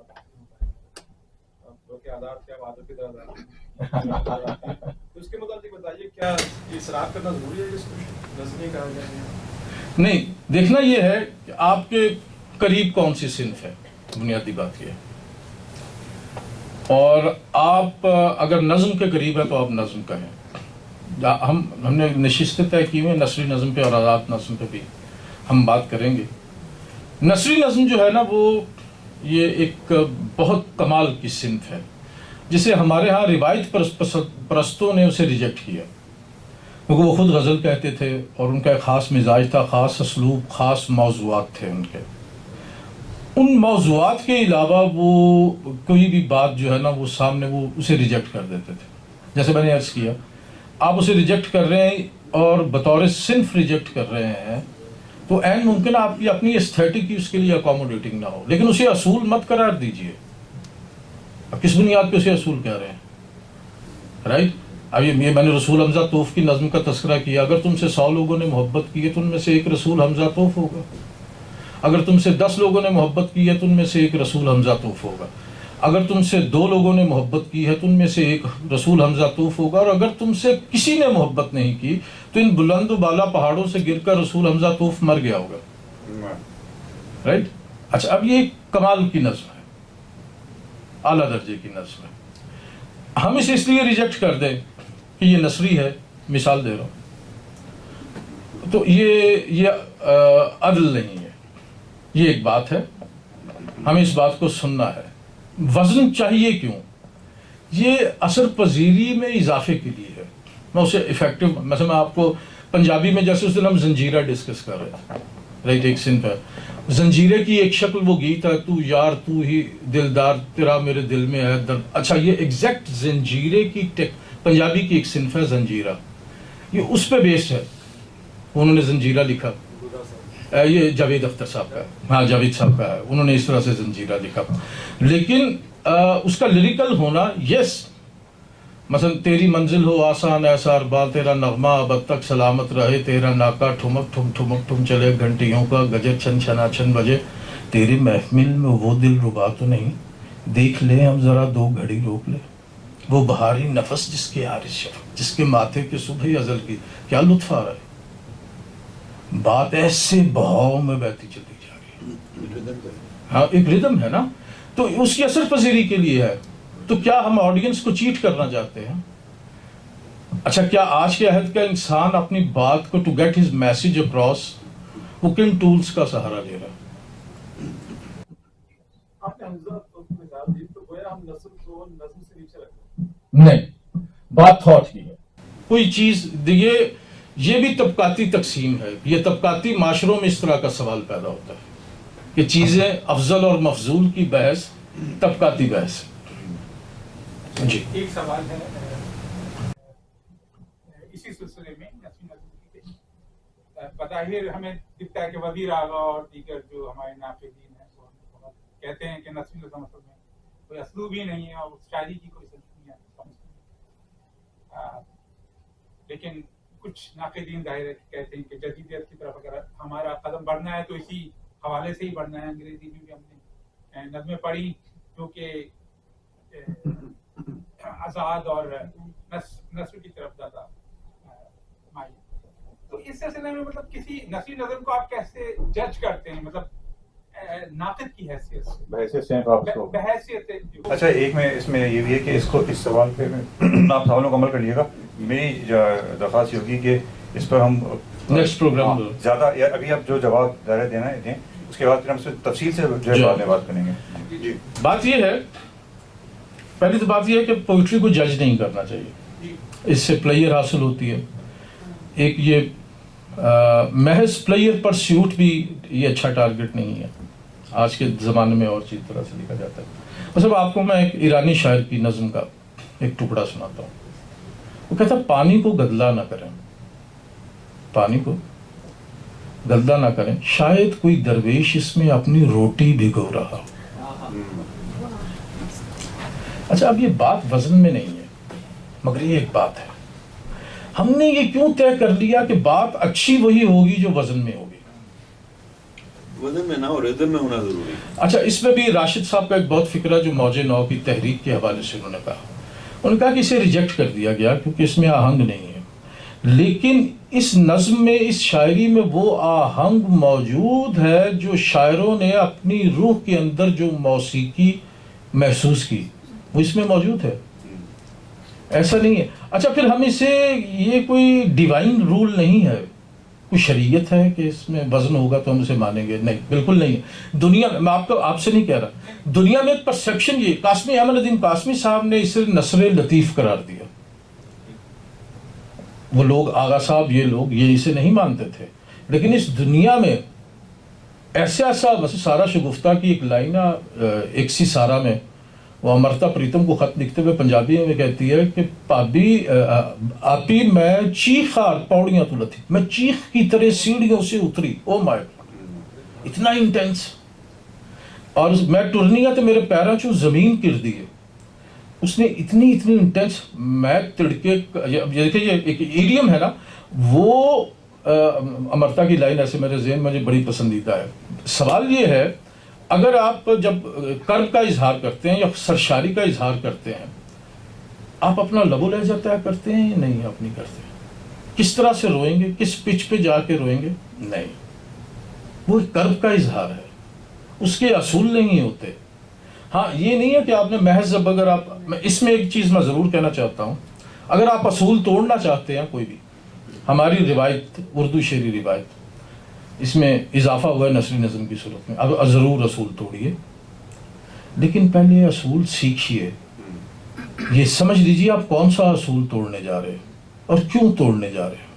آپ کے آزاد کیا بات کی طرح تو اس کے متعلق بتائیے کیا اصرار کرنا ضروری ہے جس کو نظمی کہا جائے؟ نہیں، دیکھنا یہ ہے کہ آپ کے قریب کون سی صنف ہے، بنیادی بات یہ ہے. اور آپ اگر نظم کے قریب ہے تو آپ نظم کہیں. ہم نے نشستیں طے کی ہوئی نثری نظم پہ اور آزاد نظم پہ بھی ہم بات کریں گے. نثری نظم جو ہے نا وہ یہ ایک بہت کمال کی صنف ہے جسے ہمارے ہاں روایت پرستوں نے اسے ریجیکٹ کیا، کیونکہ وہ خود غزل کہتے تھے اور ان کا ایک خاص مزاج تھا، خاص اسلوب، خاص موضوعات تھے ان کے. ان موضوعات کے علاوہ وہ کوئی بھی بات جو ہے نا وہ سامنے وہ اسے ریجیکٹ کر دیتے تھے. جیسے میں نے عرض کیا، آپ اسے ریجیکٹ کر رہے ہیں اور بطور صنف ریجیکٹ کر رہے ہیں تو عین ممکن آپ کی اپنی ایستھیٹک کی اس کے لیے اکوموڈیٹنگ نہ ہو، لیکن اسے اصول مت قرار دیجئے. اب کس بنیاد پہ اسے اصول کہہ رہے ہیں؟ رائٹ. اب یہ میں نے رسول حمزہ توف کی نظم کا تذکرہ کیا. اگر تم سے 100 لوگوں نے محبت کی ہے تو ان میں سے ایک رسول حمزہ توف ہوگا. اگر تم سے 10 لوگوں نے محبت کی ہے تو ان میں سے ایک رسول حمزہ توف ہوگا. اگر تم سے 2 لوگوں نے محبت کی ہے تو ان میں سے ایک رسول حمزہ توف ہوگا. اور اگر تم سے کسی نے محبت نہیں کی تو ان بلند و بالا پہاڑوں سے گر کر رسول حمزہ توف مر گیا ہوگا. رائٹ. اچھا اب یہ کمال کی نظم ہے، اعلیٰ درجے کی نظم ہے. ہم اسے اس لیے ریجیکٹ کر دیں کہ یہ نثری ہے، مثال دے رہا ہوں، تو یہ عدل نہیں ہے. یہ ایک بات ہے، ہمیں اس بات کو سننا ہے. وزن چاہیے کیوں؟ یہ اثر پذیری میں اضافے کے لیے ہے. میں اسے افیکٹو، مثلا میں آپ کو پنجابی میں جیسے اس دن ہم زنجیرہ ڈسکس کر رہے تھے، رائٹ، ایک صنف ہے. زنجیرے کی ایک شکل وہ گیت ہے، تو یار تو ہی دلدار تیرا میرے دل میں ہے درد. اچھا یہ ایگزیکٹ زنجیرے کی پنجابی کی ایک صنف ہے زنجیرہ، یہ اس پہ بیسڈ ہے. انہوں نے زنجیرہ لکھا، یہ جاوید اختر صاحب کا ہے، ہاں جاوید صاحب کا ہے، انہوں نے اس طرح سے زنجیرہ لکھا. لیکن اس کا لیریکل ہونا، یس، مثلا تیری منزل ہو آسان ایسا اربال، تیرا نغمہ ابد تک سلامت رہے، تیرا ناکا ٹھمک ٹھم ٹھمک ٹھم چلے گھنٹیوں کا گجر چھن چھنا چھن بجے، تیری محفل میں وہ دل ربا تو نہیں، دیکھ لے ہم ذرا 2 گھڑی روک لے، وہ بہاری نفس جس کے عارض شفق، جس کے ماتھے کے صبح ازل کی، کیا لطف آ رہا ہے. بات ایسے بہاؤ میں بہتی چلی جا رہی ہے. ہاں ایک ردم ہے نا، تو اس کی اثر پذیری کے لیے ہے. تو کیا ہم آڈینس کو چیٹ کرنا چاہتے ہیں؟ اچھا کیا آج کے عہد کا انسان اپنی بات کو to get his message across وہ کن ٹولز کا سہارا لے رہا ہے؟ نہیں، بات تھاٹ کی ہے. کوئی چیز یہ بھی طبقاتی تقسیم ہے. یہ طبقاتی معاشروں میں اس طرح کا سوال پیدا ہوتا ہے کہ چیزیں افضل اور مفضول کی بحث طبقاتی بحث ہے. جی ایک سوال ہے اسی سلسلے میں. بظاہر ہمیں دکھتا ہے کہ وزیر اعلیٰ اور دیگر جو ہمارے ناقدین ہیں وہ کہتے ہیں کہ نسلی نظم میں کوئی اسلوب ہی نہیں ہے اور شاعری کی کوئی سلسلہ نہیں ہے. لیکن کچھ ناقدین ظاہر ہے کہتے ہیں کہ جدیدیت کی طرف اگر ہمارا قدم بڑھنا ہے تو اسی حوالے سے ہی بڑھنا ہے. انگریزی میں بھی ہم نے نظمیں پڑھی جو کہ آزاد اور نثر کی طرف زیادہ مائل. تو اس سلسلے میں مطلب کسی نثری نظم کو آپ کیسے جج کرتے ہیں، مطلب ناقد کی حیثیت سے؟ بحیثیت. اچھا ایک میں اس میں یہ بھی ہے کہ اس سوال پہ آپ سوالوں کو عمل کر لیے گا. میری درخواست یہ ہوگی کہ اس پر ہم نیکسٹ پروگرام زیادہ ابھی آپ جو جواب ظاہر دینا ہے دیں، اس کے بعد پھر ہم سے تفصیل سے جو ہے بعد میں بات کریں گے. بات یہ ہے، پہلی تو بات یہ ہے کہ پوئٹری کو جج نہیں کرنا چاہیے. اس سے پلیئر حاصل ہوتی ہے. ایک یہ محض پلیئر پرسیوٹ بھی یہ اچھا ٹارگٹ نہیں ہے آج کے زمانے میں. اور چیز طرح سے لکھا جاتا ہے. مطلب آپ کو میں ایک ایرانی شاعر کی نظم کا ایک ٹکڑا سناتا ہوں. وہ کہتا پانی کو گدلا نہ کریں، پانی کو گدلا نہ کریں، شاید کوئی درویش اس میں اپنی روٹی بھگو رہا ہو. اچھا اب یہ بات وزن میں نہیں ہے مگر یہ ایک بات ہے. ہم نے یہ کیوں طے کر لیا کہ بات اچھی وہی ہوگی جو وزن میں ہوگی؟ وزن میں نہ ہو ریدم میں ہونا ضروری ہے. اچھا اس میں بھی راشد صاحب کا ایک بہت فکرہ جو موج نو کی تحریک کے حوالے سے انہوں نے کہا کہ اسے ریجیکٹ کر دیا گیا کیونکہ اس میں آہنگ نہیں ہے. لیکن اس نظم میں، اس شاعری میں وہ آہنگ موجود ہے جو شاعروں نے اپنی روح کے اندر جو موسیقی محسوس کی وہ اس میں موجود ہے. ایسا نہیں ہے. اچھا پھر ہم اسے یہ کوئی ڈیوائن رول نہیں ہے، کوئی شریعت ہے کہ اس میں وزن ہوگا تو ہم اسے مانیں گے؟ نہیں، بالکل نہیں ہے. دنیا میں آپ سے نہیں کہہ رہا، دنیا میں ایک پرسیپشن یہ قاسمی احمد ندیم قاسمی صاحب نے اسے نثر لطیف قرار دیا. وہ لوگ آغا صاحب یہ لوگ یہ اسے نہیں مانتے تھے. لیکن اس دنیا میں ایسا سارا شگفتہ کی ایک لائن ایک سی سارا میں وہ امرتا پریتم کو خط لکھتے ہوئے پنجابی میں کہتی ہے کہ آپی میں چیخا پوڑیاں تو لتھی، میں چیخ کی طرح سیڑھیوں سے اتری. او مائی گاڈ، اتنا انٹینس. اور میں ٹرنیا تو میرے پیروں چوں زمین گر دی ہے. اس نے اتنی انٹینس میں تڑکے. دیکھیں یہ ایک ایڈیم ہے نا، وہ امرتا کی لائن ایسے میرے ذہن میں مجھے بڑی پسندیدہ ہے. سوال یہ ہے اگر آپ جب کرب کا اظہار کرتے ہیں یا سرشاری کا اظہار کرتے ہیں، آپ اپنا لب و لہجہ طے کرتے ہیں یا نہیں؟ آپ نہیں کرتے. کس طرح سے روئیں گے، کس پچ پہ جا کے روئیں گے؟ نہیں. وہ کرب کا اظہار ہے، اس کے اصول نہیں ہوتے. ہاں یہ نہیں ہے کہ آپ نے محض اب اگر آپ اس میں ایک چیز میں ضرور کہنا چاہتا ہوں، اگر آپ اصول توڑنا چاہتے ہیں کوئی بھی، ہماری روایت اردو شعری روایت اس میں اضافہ ہوا ہے نثری نظم کی صورت میں، اب ضرور اصول توڑیے، لیکن پہلے اصول سیکھیے. یہ سمجھ لیجیے آپ کون سا اصول توڑنے جا رہے ہیں اور کیوں توڑنے جا رہے ہیں.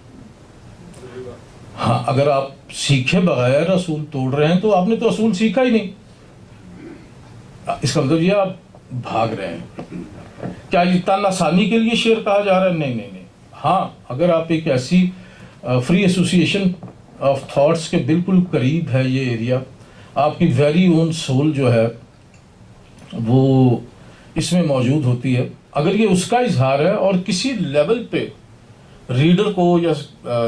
ہاں اگر آپ سیکھے بغیر اصول توڑ رہے ہیں تو آپ نے تو اصول سیکھا ہی نہیں. اس کا مطلب یہ آپ بھاگ رہے ہیں. کیا یہ تانا ثانی کے لیے شعر کہا جا رہا ہے؟ نہیں. ہاں اگر آپ ایک ایسی فری ایسوسیشن آف تھاٹس کے بالکل قریب ہے یہ ایریا، آپ کی ویری اون سول جو ہے وہ اس میں موجود ہوتی ہے، اگر یہ اس کا اظہار ہے اور کسی لیول پہ ریڈر کو یا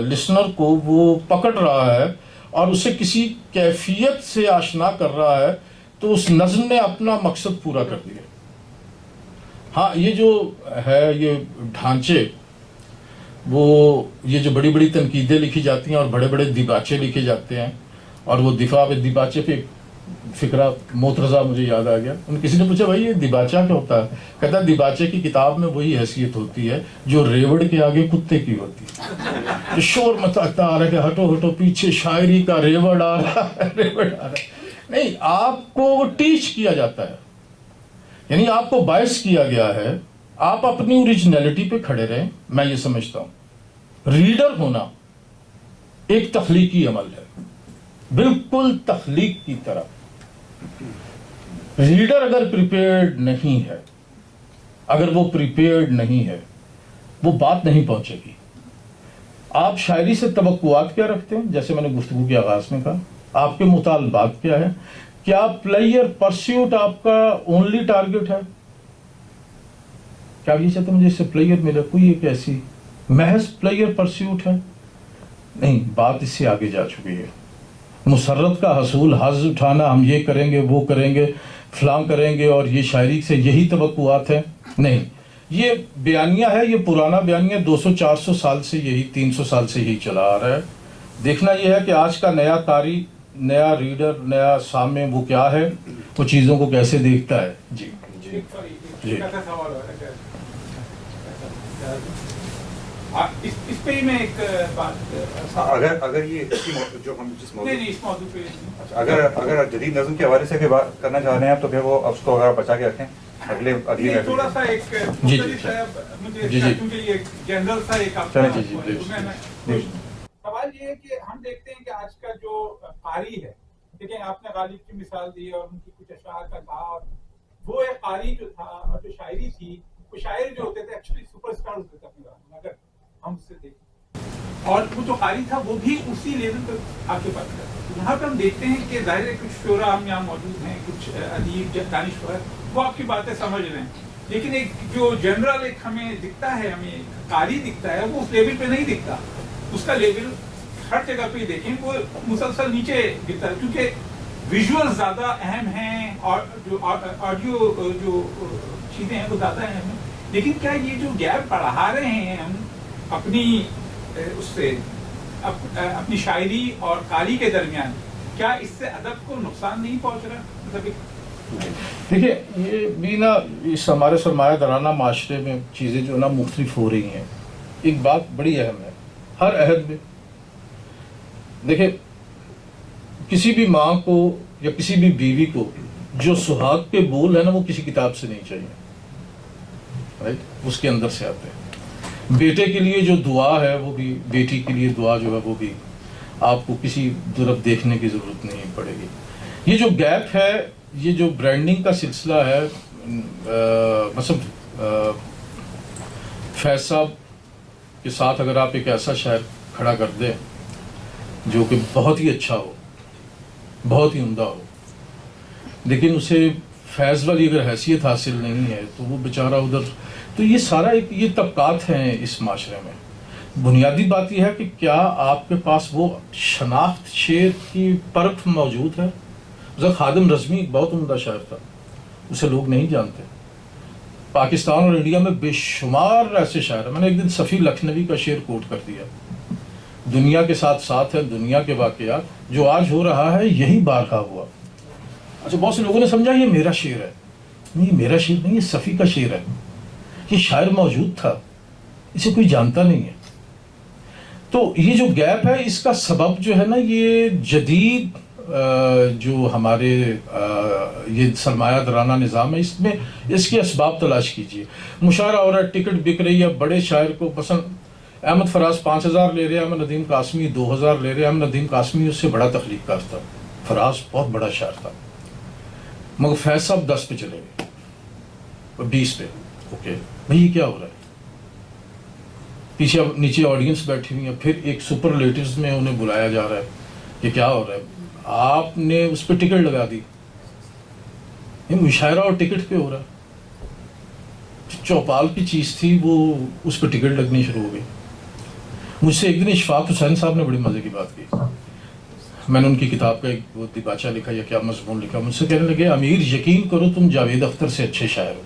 لسنر کو وہ پکڑ رہا ہے اور اسے کسی کیفیت سے آشنا کر رہا ہے، تو اس نظم نے اپنا مقصد پورا کر دیا. ہاں یہ جو ہے یہ ڈھانچے، وہ یہ جو بڑی بڑی تنقیدیں لکھی جاتی ہیں اور بڑے بڑے دیباچے لکھے جاتے ہیں، اور وہ دفاع دیباچے پہ فکرہ موترزہ مجھے یاد آ گیا. ان کسی نے پوچھا بھائی یہ دیباچہ کیا ہوتا ہے؟ کہتا ہے دیباچے کی کتاب میں وہی حیثیت ہوتی ہے جو ریوڑ کے آگے کتے کی ہوتی ہے. شور مچاتا آ رہا ہے کہ ہٹو ہٹو پیچھے شاعری کا ریوڑ آ رہا ہے، ریوڑ آ رہا ہے. نہیں، آپ کو وہ ٹیچ کیا جاتا ہے، یعنی آپ کو باعث کیا گیا ہے آپ اپنی اوریجنلٹی پہ کھڑے رہیں. میں یہ سمجھتا ہوں ریڈر ہونا ایک تخلیقی عمل ہے، بالکل تخلیق کی طرح. ریڈر اگر پریپیئرڈ نہیں ہے، اگر وہ پریپیئرڈ نہیں ہے، وہ بات نہیں پہنچے گی. آپ شاعری سے توقعات کیا رکھتے ہیں؟ جیسے میں نے گفتگو کے آغاز میں کہا، آپ کے مطالبات کیا ہے؟ کیا پلیئر پرسیوٹ آپ کا اونلی ٹارگٹ ہے؟ کیا آپ یہ چاہتے ہیں مجھے اس سے پلیئر ملے؟ کوئی ایک ایسی محض پلیئر پرسیوٹ ہے؟ نہیں، بات اس سے آگے جا چکی ہے. مسرت کا حصول حظ اٹھانا، ہم یہ کریں گے وہ کریں گے فلاں کریں گے اور یہ شاعری سے یہی توقعات ہیں؟ نہیں، یہ بیانیہ ہے، یہ پرانا بیانیہ 200-400 سال سے یہی 300 سال سے یہی چلا آ رہا ہے. دیکھنا یہ ہے کہ آج کا نیا قاری، نیا ریڈر، نیا سامع وہ کیا ہے، وہ چیزوں کو کیسے دیکھتا ہے. جی جی اس پہ ہی میں ایک بات، اگر یہ جو ہم جس موضوع پہ اگر جدید نظم کے حوالے سے بات کرنا چاہ رہے ہیں تو پھر وہ اس کو اگر بچا کے رکھیں اگلی تھوڑا سا ایک کیونکہ یہ جنرل سا ایک سوال یہ ہے کہ ہم دیکھتے ہیں کہ آج کا جو قاری ہے، دیکھیں آپ نے غالب کی مثال دی اور ان کی کچھ اشعار کا کہا، اور وہ ایک قاری جو تھا اور جو شاعری تھی، وہ شاعر جو ہوتے تھے ایکچولی سپر اسٹار ہوتے تھے اپنے زمانے میں، اگر ہم اس سے دیکھیں، اور وہ جو قاری تھا وہ بھی اسی لیول پہ آ کے بات کرتا. یہاں پہ ہم دیکھتے ہیں کہ ظاہر ہے کچھ شعراء ہم یہاں موجود ہیں، کچھ ادیب دانشور، وہ آپ کی باتیں سمجھ رہے ہیں، لیکن ایک جو جنرل ایک ہمیں دکھتا ہے، ہمیں قاری دکھتا ہے، وہ اس لیول پہ نہیں دکھتا. اس کا لیول ہر جگہ پہ دیکھیں وہ مسلسل نیچے گرتا ہے، کیونکہ ویژول زیادہ اہم ہیں اور جو آڈیو جو چیزیں ہیں وہ زیادہ اہم ہیں. لیکن کیا یہ جو گیپ بڑھا رہے ہیں ہم اپنی اس سے اپنی شاعری اور قاری کے درمیان، کیا اس سے ادب کو نقصان نہیں پہنچ رہا؟ مطلب دیکھیے یہ بھی نا اس ہمارے سرمایہ دارانہ معاشرے میں چیزیں جو نا مختلف ہو رہی ہیں. ایک بات بڑی اہم ہے ہر عہد میں. دیکھیں کسی بھی ماں کو یا کسی بھی بیوی کو جو سہاگ کے بول ہے نا وہ کسی کتاب سے نہیں چاہیے، رائٹ، اس کے اندر سے آتے ہیں. بیٹے کے لیے جو دعا ہے وہ بھی، بیٹی کے لیے دعا جو ہے وہ بھی آپ کو کسی طرف دیکھنے کی ضرورت نہیں پڑے گی. یہ جو گیپ ہے، یہ جو برانڈنگ کا سلسلہ ہے، مثلا فیض صاحب کے ساتھ اگر آپ ایک ایسا شاعر کھڑا کر دیں جو کہ بہت ہی اچھا ہو، بہت ہی عمدہ ہو، لیکن اسے فیض والی اگر حیثیت حاصل نہیں ہے تو وہ بیچارہ ادھر، تو یہ سارا ایک یہ طبقات ہیں اس معاشرے میں. بنیادی بات یہ ہے کہ کیا آپ کے پاس وہ شناخت شعر کی پرکھ موجود ہے. خادم رضوی ایک بہت عمدہ شاعر تھا، اسے لوگ نہیں جانتے. پاکستان اور انڈیا میں بے شمار ایسے شاعر ہیں. میں نے ایک دن صفی لکھنوی کا شعر کوٹ کر دیا، دنیا کے ساتھ ساتھ ہے دنیا کے واقعات، جو آج ہو رہا ہے یہی بارہا ہوا. اچھا بہت سے لوگوں نے سمجھا یہ میرا شعر ہے. نہیں، میرا شعر نہیں، یہ صفی کا شعر ہے. یہ شاعر موجود تھا، اسے کوئی جانتا نہیں ہے. تو یہ جو گیپ ہے اس کا سبب جو ہے نا، یہ جدید جو ہمارے یہ سرمایہ دارانہ نظام ہے، اس میں اس کے اسباب تلاش کیجیے. مشاعرہ ہو رہا ہے، ٹکٹ بک رہی ہے، بڑے شاعر کو پسند، احمد فراز 5000 لے رہے ہیں، احمد ندیم قاسمی 2000 لے رہے ہیں. احمد ندیم قاسمی اس سے بڑا تخلیق کار تھا، فراز بہت بڑا شاعر تھا، مگر فیض صاحب 10 پہ چلے گئے، 20 پہ. اوکے بھائی یہ کیا ہو رہا ہے؟ پیچھے اب نیچے آڈینس بیٹھی ہوئی ہے، پھر ایک سپرلیٹیوز میں انہیں بلایا جا رہا ہے کہ کیا ہو رہا ہے؟ آپ نے اس پہ ٹکٹ لگا دی. یہ مشاعرہ اور ٹکٹ پہ ہو رہا ہے. چوپال کی چیز تھی وہ اس پہ ٹکٹ لگنی شروع ہو گئی. مجھ سے ایک دن اشفاق حسین صاحب نے بڑی مزے کی بات کی. میں نے ان کی کتاب کا ایک وہ دیباچہ لکھا یا کیا مضمون لکھا. مجھ سے کہنے لگے امیر یقین کرو تم جاوید اختر سے اچھے شاعر ہو،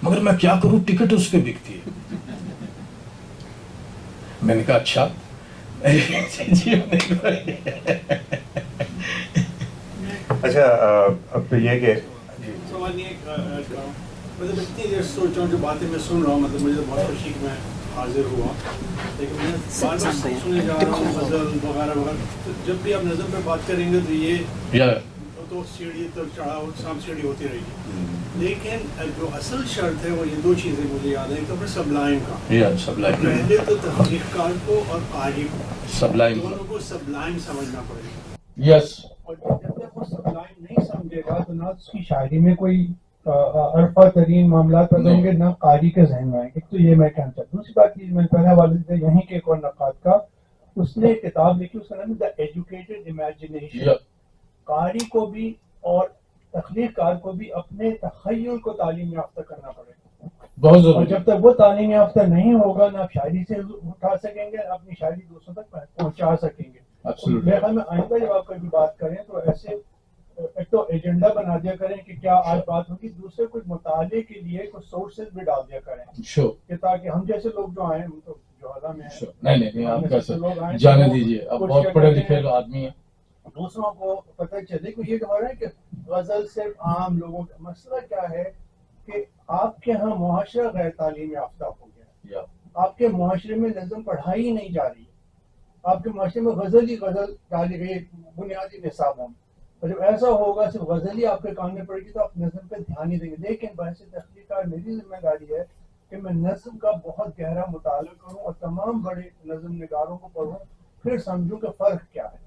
مگر میں کیا کروں ٹکٹ اس پہ بکتی ہے. میں نے کہا اچھا اچھا اب تو یہ کہ سوال یہ مطلب اتنی دیر سوچ رہا ہوں جو باتیں میں سن رہا ہوں مطلب مجھے بہت خوشی کہ میں حاضر ہوا لیکن میں بار بار سنے جا رہا ہوں غزل وغیرہ وغیرہ. تو جب بھی آپ نظم پہ بات کریں گے تو یہ تو سیڑھی تو چڑھاؤ سام سیڑھی ہوتی رہے گی. لیکن جو اصل شرط ہے وہ یہ دو چیزیں مجھے یاد ہیں. ایک تو اپنے سبلائم کا, پہلے تو تحقیق کار کو اور قاری کو دونوں کو سبلائم سمجھنا پڑے گا. یس. اور جب تک وہ سبلائم نہیں سمجھے گا تو نہ اس کی شاعری میں کوئی عرفہ ترین معاملات پیدا ہوں گے, نہ قاری کے ذہن میں آئیں گے. تو یہ میں کہنا چاہتا ہوں. دوسری بات یہ میں پہلے حوالے سے یہیں کے ایک اور نقاد کا, اس نے کتاب لکھی, اس کا نام ہے دا ایجوکیٹڈ امیجنیشن. قاری کو بھی اور تخلیق کار کو بھی اپنے تخیل کو تعلیم یافتہ کرنا پڑے گا بہت ضروری. اور جب تک وہ تعلیم یافتہ نہیں ہوگا نہ آپ شاعری سے اٹھا سکیں گے, اپنی شاعری دوسروں تک پہنچا سکیں گے. میرے خیال میں آئندہ جب آپ کبھی بات کریں تو ایسے ایک تو ایجنڈا بنا دیا کریں کہ کیا آج بات ہوگی, دوسرے کچھ مطالعے کے لیے کچھ سورسز بھی ڈال دیا کریں کہ تاکہ ہم جیسے لوگ جو آئیں تو جو حالہ میں نہیں آپ کیسے جانے دیجیے, آپ بہت پڑھے لکھے آدمی ہیں, دوسروں کو پتہ چلے کہ یہ جو ہو رہا ہے کہ غزل صرف عام لوگوں کا مسئلہ کیا ہے کہ آپ کے ہاں معاشرہ غیر تعلیم یافتہ ہو گیا. آپ کے معاشرے میں نظم پڑھائی نہیں جا رہی, آپ کے معاشرے میں غزل ہی غزل ڈالی گئی بنیادی نصابوں میں. اور جب ایسا ہوگا صرف غزل ہی آپ کے کان میں پڑے گی تو آپ نظم پہ دھیان نہیں دیں گے. لیکن بحث تخلیق کار میری ذمہ داری ہے کہ میں نظم کا بہت گہرا مطالعہ کروں اور تمام بڑے نظم نگاروں کو پڑھوں, پھر سمجھوں کہ فرق کیا ہے.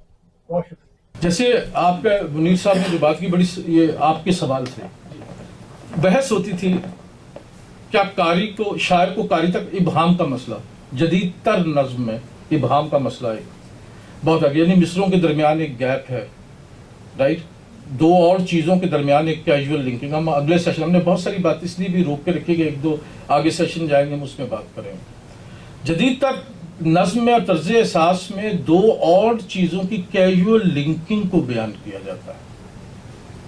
بہت شکریہ. جیسے آپ کا منیر صاحب نے جو بات کی, بڑی یہ آپ کے سوال تھے, بحث ہوتی تھی کیا قاری کو, شاعر کو قاری تک ابہام کا مسئلہ, جدید تر نظم میں ابہام کا مسئلہ ہے بہت آگے, یعنی مصروں کے درمیان ایک گیپ ہے, رائٹ, دو اور چیزوں کے درمیان ایک کیجول لنکنگ. ہم اگلے سیشن, ہم نے بہت ساری بات اس لیے بھی روک کے رکھی کہ ایک دو آگے سیشن جائیں گے, ہم اس میں بات کریں گے. جدید تر نظم میں اور طرز احساس میں دو اور چیزوں کی کیجول لنکنگ کو بیان کیا جاتا ہے.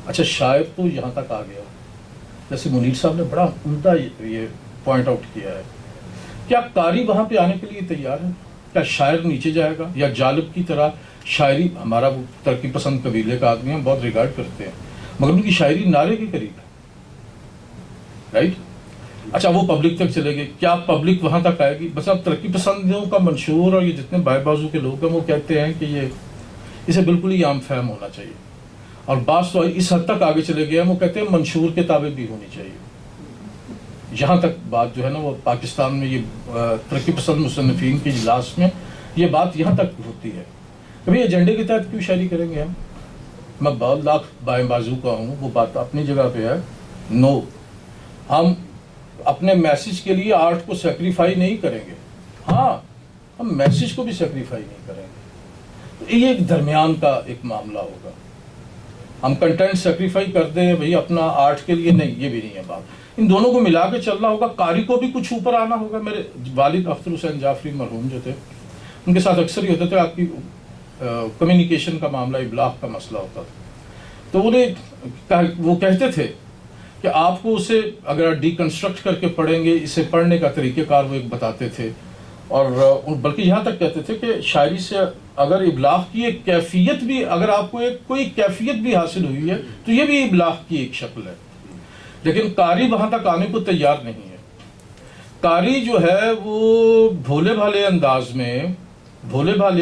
اچھا شاعر تو یہاں تک آ گیا, جیسے منیر صاحب نے بڑا عمدہ یہ پوائنٹ آؤٹ کیا ہے, کیا قاری وہاں پہ آنے کے لیے تیار ہے؟ کیا شاعر نیچے جائے گا؟ یا جالب کی طرح شاعری, ہمارا وہ ترقی پسند قبیلے کا آدمی ہم بہت ریگارڈ کرتے ہیں, مگر ان کی شاعری نعرے کے قریب ہے, رائٹ. اچھا وہ پبلک تک چلے گئے, کیا پبلک وہاں تک آئے گی؟ بس اب ترقی پسندوں کا منشور اور یہ جتنے بائیں بازو کے لوگ ہیں وہ کہتے ہیں کہ یہ اسے بالکل ہی عام فہم ہونا چاہیے, اور بعض تو اس حد تک آگے چلے گئے ہیں وہ کہتے ہیں منشور کے تابع بھی ہونی چاہیے. یہاں تک بات جو ہے نا وہ پاکستان میں یہ ترقی پسند مصنفین کے اجلاس میں یہ بات یہاں تک ہوتی ہے. کبھی ایجنڈے کے تحت کیوں شاعری کریں گے ہم؟ میں بہت لاکھ بائیں بازو کا ہوں, وہ بات اپنی جگہ پہ ہے. نو, ہم اپنے میسج کے لیے آرٹ کو سیکریفائی نہیں کریں گے, ہاں ہم میسج کو بھی سیکریفائی نہیں کریں گے. تو یہ ایک درمیان کا ایک معاملہ ہوگا. ہم کنٹینٹ سیکریفائی کر دیں بھائی اپنا آرٹ کے لیے, نہیں, یہ بھی نہیں ہے بات. ان دونوں کو ملا کے چلنا ہوگا. قاری کو بھی کچھ اوپر آنا ہوگا. میرے والد اختر حسین جعفری مرحوم جو تھے, ان کے ساتھ اکثر ہی ہوتے تھے, آپ کی کمیونیکیشن کا معاملہ, ابلاغ کا مسئلہ ہوتا تھا, تو وہ کہتے تھے کہ آپ کو اسے اگر ڈی کنسٹرکٹ کر کے پڑھیں گے, اسے پڑھنے کا طریقہ کار وہ ایک بتاتے تھے, اور بلکہ یہاں تک کہتے تھے کہ شاعری سے اگر ابلاغ کی ایک کیفیت بھی, اگر آپ کو کوئی کیفیت بھی حاصل ہوئی ہے تو یہ بھی ابلاغ کی ایک شکل ہے. لیکن قاری وہاں تک آنے کو تیار نہیں ہے. قاری جو ہے وہ بھولے بھالے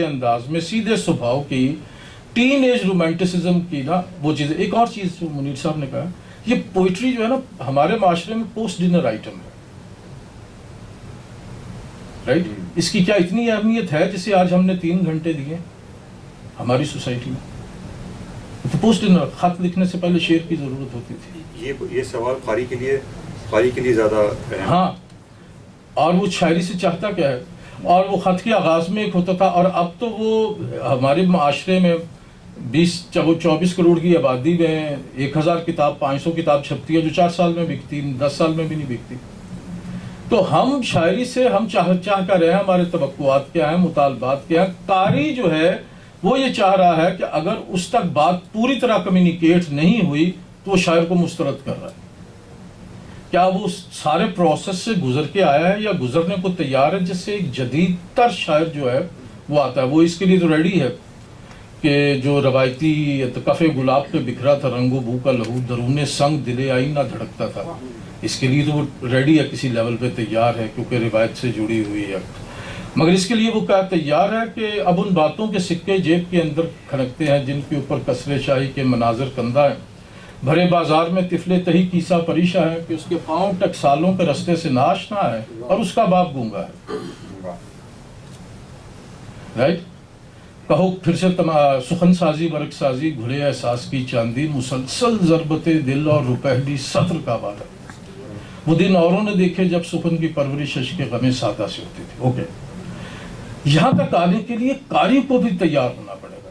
انداز میں سیدھے سبھاؤ کی ٹین ایج رومانٹسزم کی نا وہ چیز. ایک اور چیز جو منیر صاحب نے کہا, یہ پوئٹری جو ہے نا ہمارے معاشرے میں پوسٹ ڈنر آئٹم ہے, رائٹ. اس کی کیا اتنی اہمیت ہے جسے آج ہم نے 3 گھنٹے دیے ہماری سوسائٹی میں؟ تو پوسٹ ڈنر خط لکھنے سے پہلے شعر کی ضرورت ہوتی تھی. یہ سوال قاری کے لیے زیادہ ہاں, اور وہ شاعری سے چاہتا کیا ہے, اور وہ خط کے آغاز میں ایک ہوتا تھا, اور اب تو وہ ہمارے معاشرے میں 24 کروڑ کی آبادی میں 1000 کتاب 500 کتاب چھپتی ہے جو 4 سال میں بکتی, 10 سال میں بھی نہیں بکتی. تو ہم شاعری سے ہم چاہ کر رہے ہیں, ہمارے توقعات کیا ہیں, مطالبات کیا ہیں. قاری جو ہے وہ یہ چاہ رہا ہے کہ اگر اس تک بات پوری طرح کمیونیکیٹ نہیں ہوئی تو وہ شاعر کو مسترد کر رہا ہے. کیا وہ سارے پروسیس سے گزر کے آیا ہے یا گزرنے کو تیار ہے, جس سے ایک جدید تر شاعر جو ہے وہ آتا ہے, وہ اس کے لیے تو ریڈی ہے. کہ جو روایتی کف گلاب پہ بکھرا تھا رنگ و بو کا لہو، درون سنگ دل آئین نہ دھڑکتا تھا. اس کے لیے تو وہ ریڈی ہے، کسی لیول پہ تیار ہے کیونکہ روایت سے جڑی ہوئی ہے. مگر اس کے لیے وہ کیا تیار ہے کہ اب ان باتوں کے سکے جیب کے اندر کھڑکتے ہیں جن کے اوپر کسر شاہی کے مناظر کندہ ہیں. بھرے بازار میں طفل تہی کیسا پریشہ ہے کہ اس کے پاؤں ٹکسالوں کے رستے سے ناشنا ہے اور اس کا باپ گونگا ہے. رائٹ. کہو پھر سے سخن سازی ورق سازی گھڑے احساس کی چاندی، مسلسل ضربت دل اور روپہلی سطر کا وعدہ. وہ دن اوروں نے دیکھے جب سخن کی پرورش عشق غم سادہ سے ہوتی تھی. اوکے، یہاں تک آنے کے لیے قاری کو بھی تیار ہونا پڑے گا.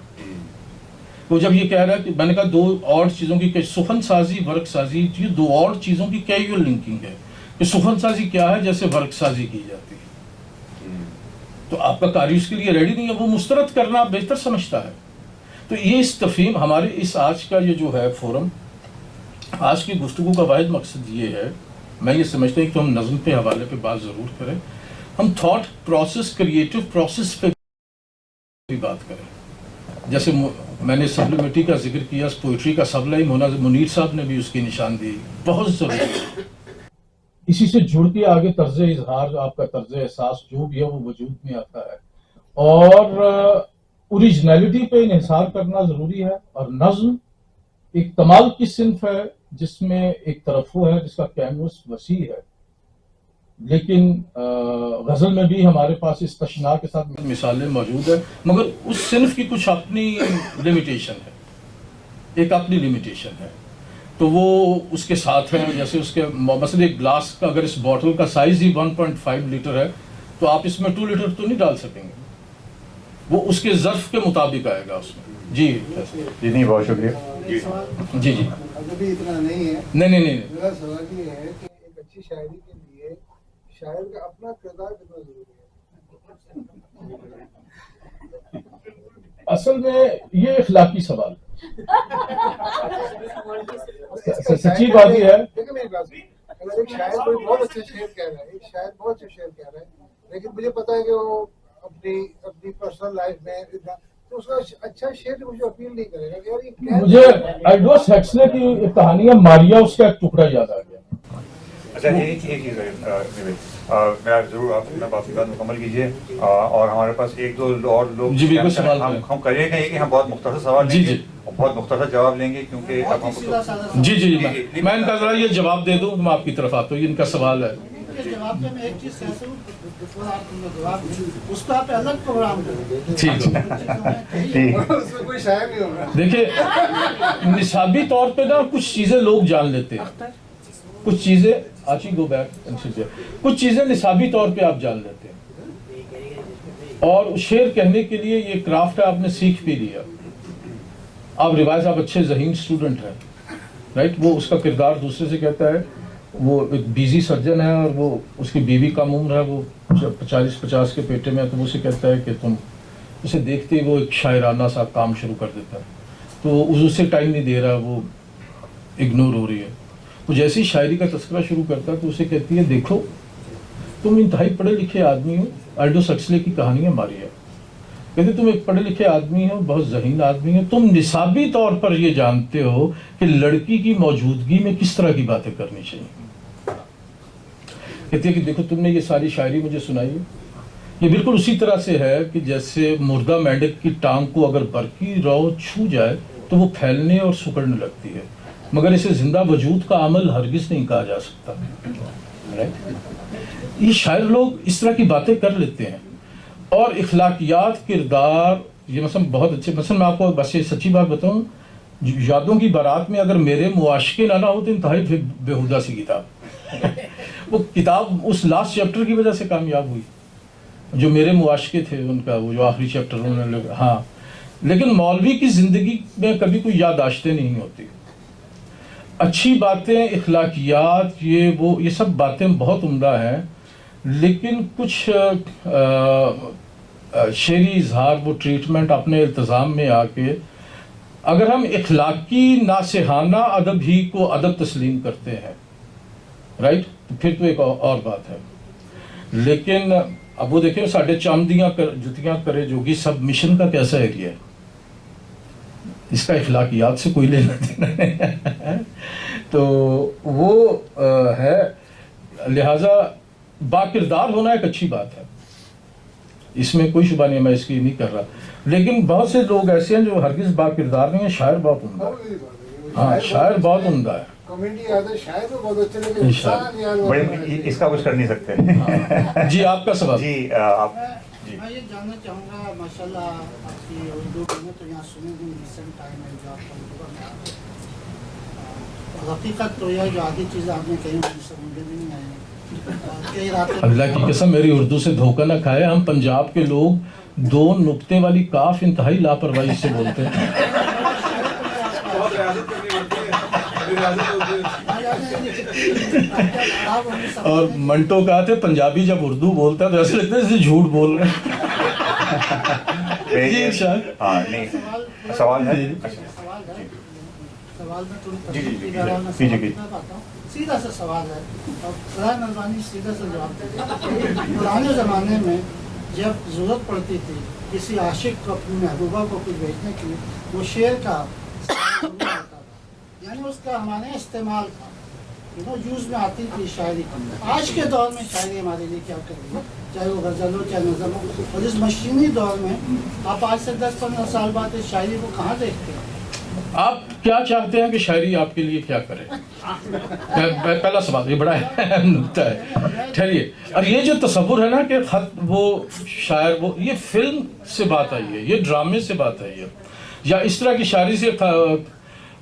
وہ جب یہ کہہ رہا ہے کہ میں نے کہا دو اور چیزوں کی کہ سخن سازی ورق سازی، یہ دو اور چیزوں کی کیجول لنکنگ ہے کہ سخن سازی کیا ہے جیسے ورق سازی کی جاتی ہے. تو آپ کا قاری اس کے لیے ریڈی نہیں ہے، وہ مسترد کرنا بہتر سمجھتا ہے. تو یہ اس تفہیم ہمارے اس آج کا یہ جو ہے فورم، آج کی گفتگو کا واحد مقصد یہ ہے، میں یہ سمجھتا ہوں کہ ہم نظم پہ حوالے پہ بات ضرور کریں، ہم تھاٹ پروسیس کریٹو پروسیس پہ بھی بات کریں. جیسے میں نے سبلیمیٹی کا ذکر کیا، پوئٹری کا سب لائن ہونا، منیر صاحب نے بھی اس کی نشاندہی بہت ضروری ہے. اسی سے جڑ کے آگے طرز اظہار، آپ کا طرز احساس جو بھی ہے وہ وجود میں آتا ہے، اور اوریجنلٹی پہ انحصار کرنا ضروری ہے. اور نظم ایک کمال کی صنف ہے جس میں ایک طرف وہ ہے جس کا کینوس وسیع ہے، لیکن غزل میں بھی ہمارے پاس اس تشناء کے ساتھ مثالیں موجود ہیں، مگر اس صنف کی کچھ اپنی لمیٹیشن ہے، ایک اپنی لمیٹیشن ہے. تو وہ اس کے ساتھ ہے، جیسے اس کے مثلا ایک گلاس کا اگر اس بوٹل کا سائز ہی 1.5 لیٹر ہے تو آپ اس میں 2 لیٹر تو نہیں ڈال سکیں گے، وہ اس کے ظرف کے مطابق آئے گا اس میں. جی نہیں، بہت شکریہ. جی جی ابھی اتنا نہیں ہے. نہیں میرا سوال یہ ہے کہ ایک اچھی شاعری کے لیے شاعر کا اپنا کردار کتنا ضروری ہے؟ اصل میں یہ اخلاقی سوال ہے. سچی بات یہ ہے، دیکھیں میری بات، اگر ایک شاعر کوئی بہت اچھا شعر کہہ رہا ہے، ایک شاعر بہت اچھا شعر کہہ رہا ہے، لیکن مجھے پتا ہے کہ وہ اپنی پرسنل لائف میں تو اس کا اچھا شعر مجھے اپیل نہیں کرے گا. مجھے ایڈوس ہیکسلے کی کہانیاں ماریا اس کا ایک ٹکڑا یاد آ گیا. اچھا، ایک چیز ہے، میں ضرور آپ بات کی بات مکمل کیجیے، اور ہمارے پاس ایک دو اور لوگ ہم کریں گے کہ ہم بہت مختصر سوال لیں گے اور بہت مختصر جواب لیں گے، کیونکہ اب ہم جی میں ان کا ذرا یہ جواب دے دوں، میں آپ کی طرف آتا ہوں. ان کا سوال ہے جواب میں ایک چیز کہتا ہوں، اس پہ آپ الگ پروگرام کریں. ٹھیک کوئی شاعر نہیں ہوگا. دیکھیے، نصابی طور پہ نا کچھ چیزیں لوگ جان لیتے ہیں، کچھ چیزیں آچی گو بیک کچھ چیزیں نصابی طور پہ آپ جان لیتے ہیں، اور شعر کہنے کے لیے یہ کرافٹ آپ نے سیکھ بھی لیا. آپ روایت، آپ اچھے ذہین اسٹوڈنٹ ہیں، رائٹ. وہ اس کا کردار دوسرے سے کہتا ہے، وہ ایک بیزی سرجن ہے اور وہ اس کی بیوی کم عمر ہے، وہ 40-50 کے پیٹے میں ہے، تو وہ اسے کہتا ہے کہ تم اسے دیکھتے ہی وہ ایک شاعرانہ سا کام شروع کر دیتا ہے. تو اسے ٹائم نہیں دے رہا، وہ اگنور ہو رہی ہے. وہ جیسے ہی شاعری کا تذکرہ شروع کرتا ہے تو اسے کہتی ہے، دیکھو تم انتہائی پڑھے لکھے آدمی ہو، ایلڈوس ہکسلے کی کہانیاں ماری ہے. کہتے تم ایک پڑھے لکھے آدمی ہو، بہت ذہین آدمی ہو، تم نصابی طور پر یہ جانتے ہو کہ لڑکی کی موجودگی میں کس طرح کی باتیں کرنی چاہیے. کہتے ہیں کہ دیکھو تم نے یہ ساری شاعری مجھے سنائی ہے، یہ بالکل اسی طرح سے ہے کہ جیسے مردہ مینڈک کی ٹانگ کو اگر برقی رو چھو جائے تو وہ پھیلنے اور سکڑنے لگتی ہے، مگر اسے زندہ وجود کا عمل ہرگز نہیں کہا جا سکتا. یہ شاعر لوگ اس طرح کی باتیں کر لیتے ہیں. اور اخلاقیات، کردار، یہ مثلا بہت اچھے، مثلا میں آپ کو بس یہ سچی بات بتاؤں، یادوں کی بارات میں اگر میرے معاشقے نہ ہو تو انتہائی بےہودہ سی کتاب. وہ کتاب اس لاسٹ چیپٹر کی وجہ سے کامیاب ہوئی، جو میرے معاشقے تھے ان کا، وہ جو آخری چیپٹر انہوں نے، ہاں. لیکن مولوی کی زندگی میں کبھی کوئی یادداشتیں نہیں ہوتی. اچھی باتیں، اخلاقیات، یہ سب باتیں بہت عمدہ ہیں، لیکن کچھ شعری اظہار، وہ ٹریٹمنٹ اپنے التزام میں آ کے اگر ہم اخلاقی ناصحانہ ادب ہی کو ادب تسلیم کرتے ہیں، رائٹ، تو پھر تو ایک اور بات ہے. لیکن اب وہ دیکھیں، ساڈے چمدیاں جتیاں کرے جوگی سب مشن کا کیسا ایریا ہے. اس کا اخلاقیات سے کوئی لینا دینا نہیں ہے. تو وہ ہے, لہٰذا با کردار ہونا ایک اچھی بات ہے, اس میں کوئی شبہ نہیں, میں اس کی نہیں کر رہا. لیکن بہت سے لوگ ایسے ہیں جو ہرگز با کردار نہیں ہیں. شاعر بہت عمدہ ہے, ہاں شاعر بہت عمدہ ہے. اس کا کچھ کر نہیں سکتے. جی آپ کا سوال. جی آپ. میں یہ جاننا چاہوں گا, ماشاء اللہ آپ کی اردو میں نے تو یہاں سنی بھی ریسنٹ ٹائم ہے جو آپ کا اردو میں آ رہے ہیں. حقیقت تو یہ جو آدھی چیزیں آپ نے کہیں مجھے سمجھ میں نہیں آئی. اللہ کی قسم میری اردو سے دھوکہ نہ کھائے, ہم پنجاب کے لوگ 2 نقطے والی کاف انتہائی لاپرواہی سے بولتے ہیں. اور منٹو کہا تھے پنجابی جب اردو بولتا ہے تو ایسے لگتا ہے جیسے جھوٹ بول رہے ہیں. جی ہاں نہیں سوال ہے. سوال میں سیدھا سا سوال ہے اور خدا مہربانی سیدھا سا جواب دیں. پرانے زمانے میں جب ضرورت پڑتی تھی کسی عاشق کو اپنی محبوبہ کو کچھ بھیجنے کی, وہ شعر کا ہوتا تھا, یعنی اس کا ہمارے استعمال تھا, یوز میں آتی تھی شاعری. آج کے دور میں شاعری ہمارے لیے کیا کر رہی ہے, چاہے وہ غزل ہو چاہے نظم ہو. اور اس مشینی دور میں آپ آج سے 10-15 سال بعد اس شاعری کو کہاں دیکھتے ہیں؟ آپ کیا چاہتے ہیں کہ شاعری آپ کے لیے کیا کرے؟ پہلا سوال, یہ بڑا نکتہ ہے. ٹھہریے, اور یہ جو تصور ہے نا کہ خط وہ شاعر وہ, یہ فلم سے بات آئی ہے, یہ ڈرامے سے بات آئی ہے, یا اس طرح کی شاعری سے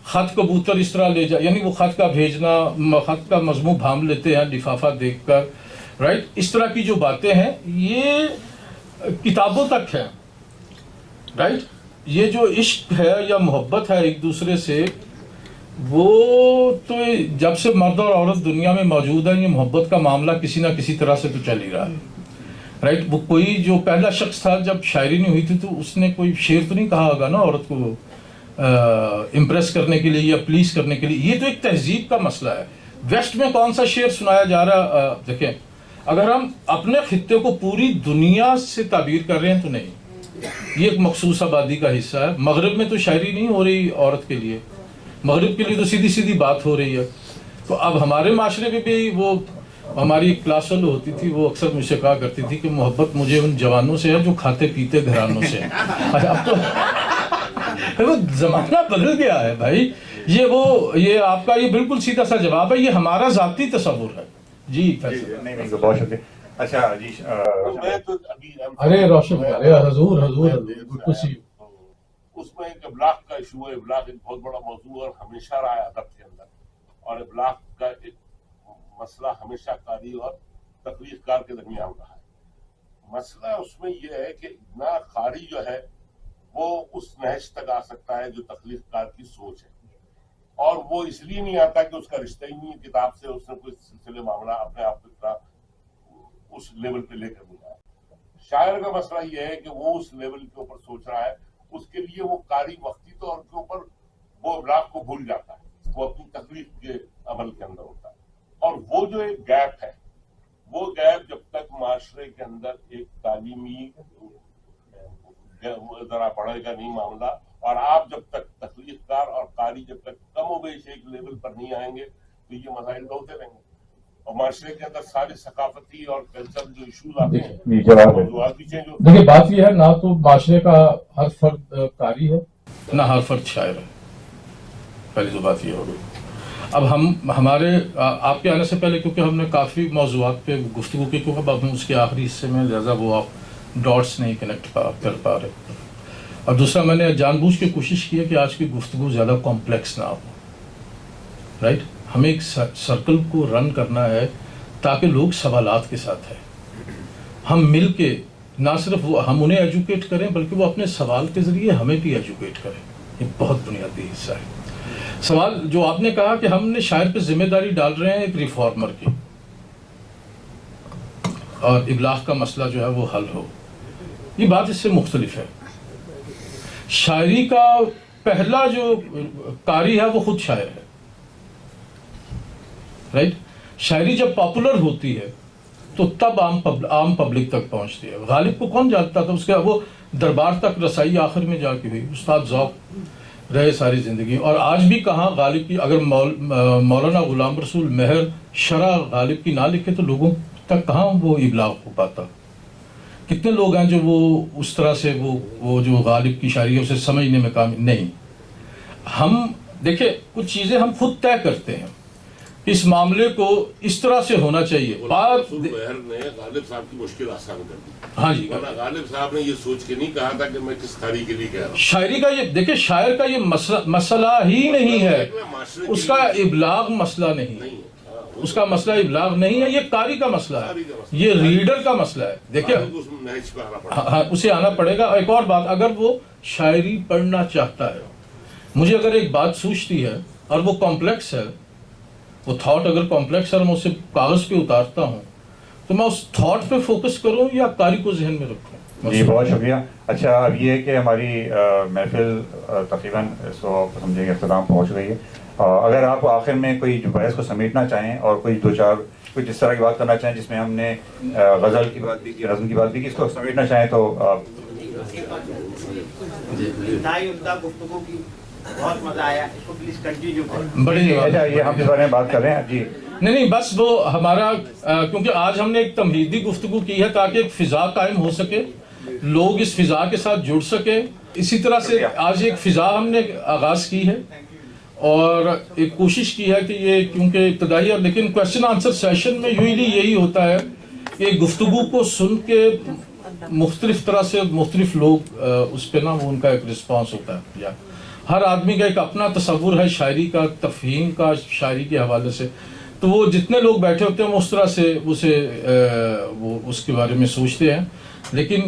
خط کبوتر اس طرح لے جا, یعنی وہ خط کا بھیجنا, خط کا مضمون بھام لیتے ہیں لفافہ دیکھ کر, رائٹ, اس طرح کی جو باتیں ہیں یہ کتابوں تک ہیں, رائٹ. یہ جو عشق ہے یا محبت ہے ایک دوسرے سے, وہ تو جب سے مرد اور عورت دنیا میں موجود ہے, یہ محبت کا معاملہ کسی نہ کسی طرح سے تو چل ہی رہا ہے, رائٹ. وہ کوئی جو پہلا شخص تھا جب شاعری نہیں ہوئی تھی تو اس نے کوئی شعر تو نہیں کہا ہوگا نا عورت کو امپریس کرنے کے لیے یا پلیز کرنے کے لیے. یہ تو ایک تہذیب کا مسئلہ ہے. ویسٹ میں کون سا شعر سنایا جا رہا, دیکھیں اگر ہم اپنے خطے کو پوری دنیا سے تعبیر کر رہے ہیں تو نہیں, یہ ایک مخصوص آبادی کا حصہ ہے. مغرب میں تو شاعری نہیں ہو رہی عورت کے لیے, مغرب کے لیے تو سیدھی سیدھی بات ہو رہی ہے. تو اب ہمارے معاشرے میں بھی وہ ہماری ایک کلاس فیلو ہوتی تھی, وہ اکثر مجھ سے کہا کرتی تھی کہ محبت مجھے ان جوانوں سے ہے جو کھاتے پیتے گھرانوں سے. اچھا اب تو وہ زمانہ بدل گیا ہے بھائی. یہ آپ کا یہ بالکل سیدھا سا جواب ہے, یہ ہمارا ذاتی تصور ہے. جی نہیں بہت شکریہ. اچھا جی ارے روشن حضور بالکل سی. اس میں ایک ابلاغ کا ایشو ہے. ابلاغ ایک بہت بڑا موضوع اور ہمیشہ رہا ہے ادب کے اندر, اور ابلاغ کا ایک مسئلہ ہمیشہ قاری اور تخلیق کار کے درمیان رہا ہے. مسئلہ اس میں یہ ہے کہ نہ قاری جو ہے وہ اس نہج تک آ سکتا ہے جو تخلیق کار کی سوچ ہے, اور وہ اس لیے نہیں آتا کہ اس کا رشتہ ہی نہیں کتاب سے, اس نے کوئی سلسلے معاملہ اپنے آپ کو اس لیول پہ لے کر نہیں آیا. شاعر کا مسئلہ یہ ہے کہ وہ اس لیول کے اوپر سوچ رہا ہے, اس کے لیے وہ قاری وقتی طور کے اوپر وہ ابلاغ کو بھول جاتا ہے, وہ اپنی تخلیق کے عمل کے اندر ہوتا ہے. اور وہ جو ایک گیپ ہے, وہ گیپ جب تک معاشرے کے اندر ایک تعلیمی ذرا بڑھے گا نہیں معاملہ, اور آپ جب تک تخلیق کار اور قاری جب تک کم و بیش ایک لیول پر نہیں آئیں گے تو یہ مسائل ہوتے رہیں گے. اور معاشرے کے اندر سارے ثقافتی اور کلچر جو ایشوز آتے ہیں, دیکھیے بات یہ ہے نہ تو معاشرے کا ہر فرد قاری ہے نہ ہر فرد شاعر ہے. پہلی تو بات یہ ہوگی. اب ہمارے آپ کے آنے سے پہلے کیونکہ ہم نے کافی موضوعات پہ گفتگو کی, کیونکہ اب ہم اس کے آخری حصے میں لہٰذا وہ ڈاٹس نہیں کنیکٹ کر پا رہے. اور دوسرا میں نے جان بوجھ کے کوشش کی ہے کہ آج کی گفتگو زیادہ کمپلیکس نہ ہو, رائٹ. ہمیں ایک سرکل کو رن کرنا ہے تاکہ لوگ سوالات کے ساتھ ہیں. ہم مل کے نہ صرف ہم انہیں ایجوکیٹ کریں بلکہ وہ اپنے سوال کے ذریعے ہمیں بھی ایجوکیٹ کریں. یہ بہت بنیادی حصہ ہے. سوال جو آپ نے کہا کہ ہم نے شاعر پہ ذمہ داری ڈال رہے ہیں ایک ریفارمر کی, اور ابلاغ کا مسئلہ جو ہے وہ حل ہو, یہ بات اس سے مختلف ہے. شاعری کا پہلا جو قاری ہے وہ خود شاعر ہے, رائٹ. شاعری جب پاپولر ہوتی ہے تو تب عام پبلک تک پہنچتی ہے. غالب کو کون جانتا تھا, اس کے وہ دربار تک رسائی آخر میں جا کے ہوئی. استاد ذوق رہے ساری زندگی. اور آج بھی کہاں غالب کی اگر مولانا غلام رسول مہر شرح غالب کی نہ لکھے تو لوگوں تک کہاں وہ ابلاغ ہو پاتا. کتنے لوگ ہیں جو وہ اس طرح سے وہ جو غالب کی شاعری ہے اسے سمجھنے میں کامیاب نہیں. ہم دیکھیں کچھ چیزیں ہم خود طے کرتے ہیں. اس معاملے کو اس طرح سے ہونا چاہیے. بات مہر نے غالب صاحب کی مشکل آسان کر دی. ہاں جی, غالب صاحب نے یہ سوچ کے نہیں کہا تھا کہ میں کس قاری کے لیے کہہ رہا ہوں. شاعری کا یہ دیکھیں شاعر کا یہ مسئلہ ہی نہیں ہے, اس کا ابلاغ مسئلہ نہیں, اس کا مسئلہ ابلاغ نہیں ہے, یہ قاری کا مسئلہ ہے, یہ ریڈر کا مسئلہ ہے. دیکھیں اسے آنا پڑے گا. ایک اور بات, اگر وہ شاعری پڑھنا چاہتا ہے, مجھے اگر ایک بات سوچتی ہے اور وہ کمپلیکس ہے, وہ تھاٹ اگر کمپلیکس ہے اور میں اسے کاغذ پہ اتارتا ہوں تو میں اس تھاٹ پہ فوکس کروں یا قاری کو ذہن میں رکھوں. جی بہت شکریہ. اچھا اب یہ ہے کہ ہماری محفل تقریباً اس کو سمجھیں گے اختتام پہنچ رہی ہے. اگر آپ آخر میں کوئی جو بحث کو سمیٹنا چاہیں اور کوئی دو چار کوئی جس طرح کی بات کرنا چاہیں جس میں ہم نے غزل کی بات بھی کی, نظم کی بات بھی کی, اس کو سمیٹنا چاہیں تو آپ. گفتگو کی بہت مزہ آیا, اس کو پلیز کنٹینیو کریں. بڑی اچھا یہ ہم اس بارے میں بات کر رہے ہیں. جی نہیں بس وہ ہمارا کیونکہ آج ہم نے ایک تمہیدی گفتگو کی ہے تاکہ ایک فضا قائم ہو سکے, لوگ اس فضا کے ساتھ جڑ سکے. اسی طرح سے آج ایک فضا ہم نے آغاز کی ہے اور ایک کوشش کی ہے کہ یہ کیونکہ ابتدائی اور لیکن کوشچن آنسر سیشن میں یوزلی یہی ہوتا ہے کہ گفتگو کو سن کے مختلف طرح سے مختلف لوگ اس پہ نا وہ ان کا ایک رسپانس ہوتا ہے. یا ہر آدمی کا ایک اپنا تصور ہے شاعری کا, تفہیم کا شاعری کے حوالے سے, تو وہ جتنے لوگ بیٹھے ہوتے ہیں وہ اس طرح سے وہ اس کے بارے میں سوچتے ہیں. لیکن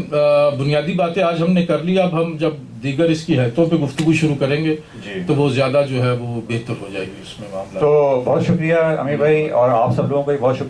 بنیادی باتیں آج ہم نے کر لی. اب ہم جب دیگر اس کی حیثیتوں پہ گفتگو شروع کریں گے تو وہ زیادہ جو ہے وہ بہتر ہو جائے گی اس میں معاملہ. تو بہت شکریہ امیر بھائی, اور آپ سب لوگوں کو بہت شکریہ.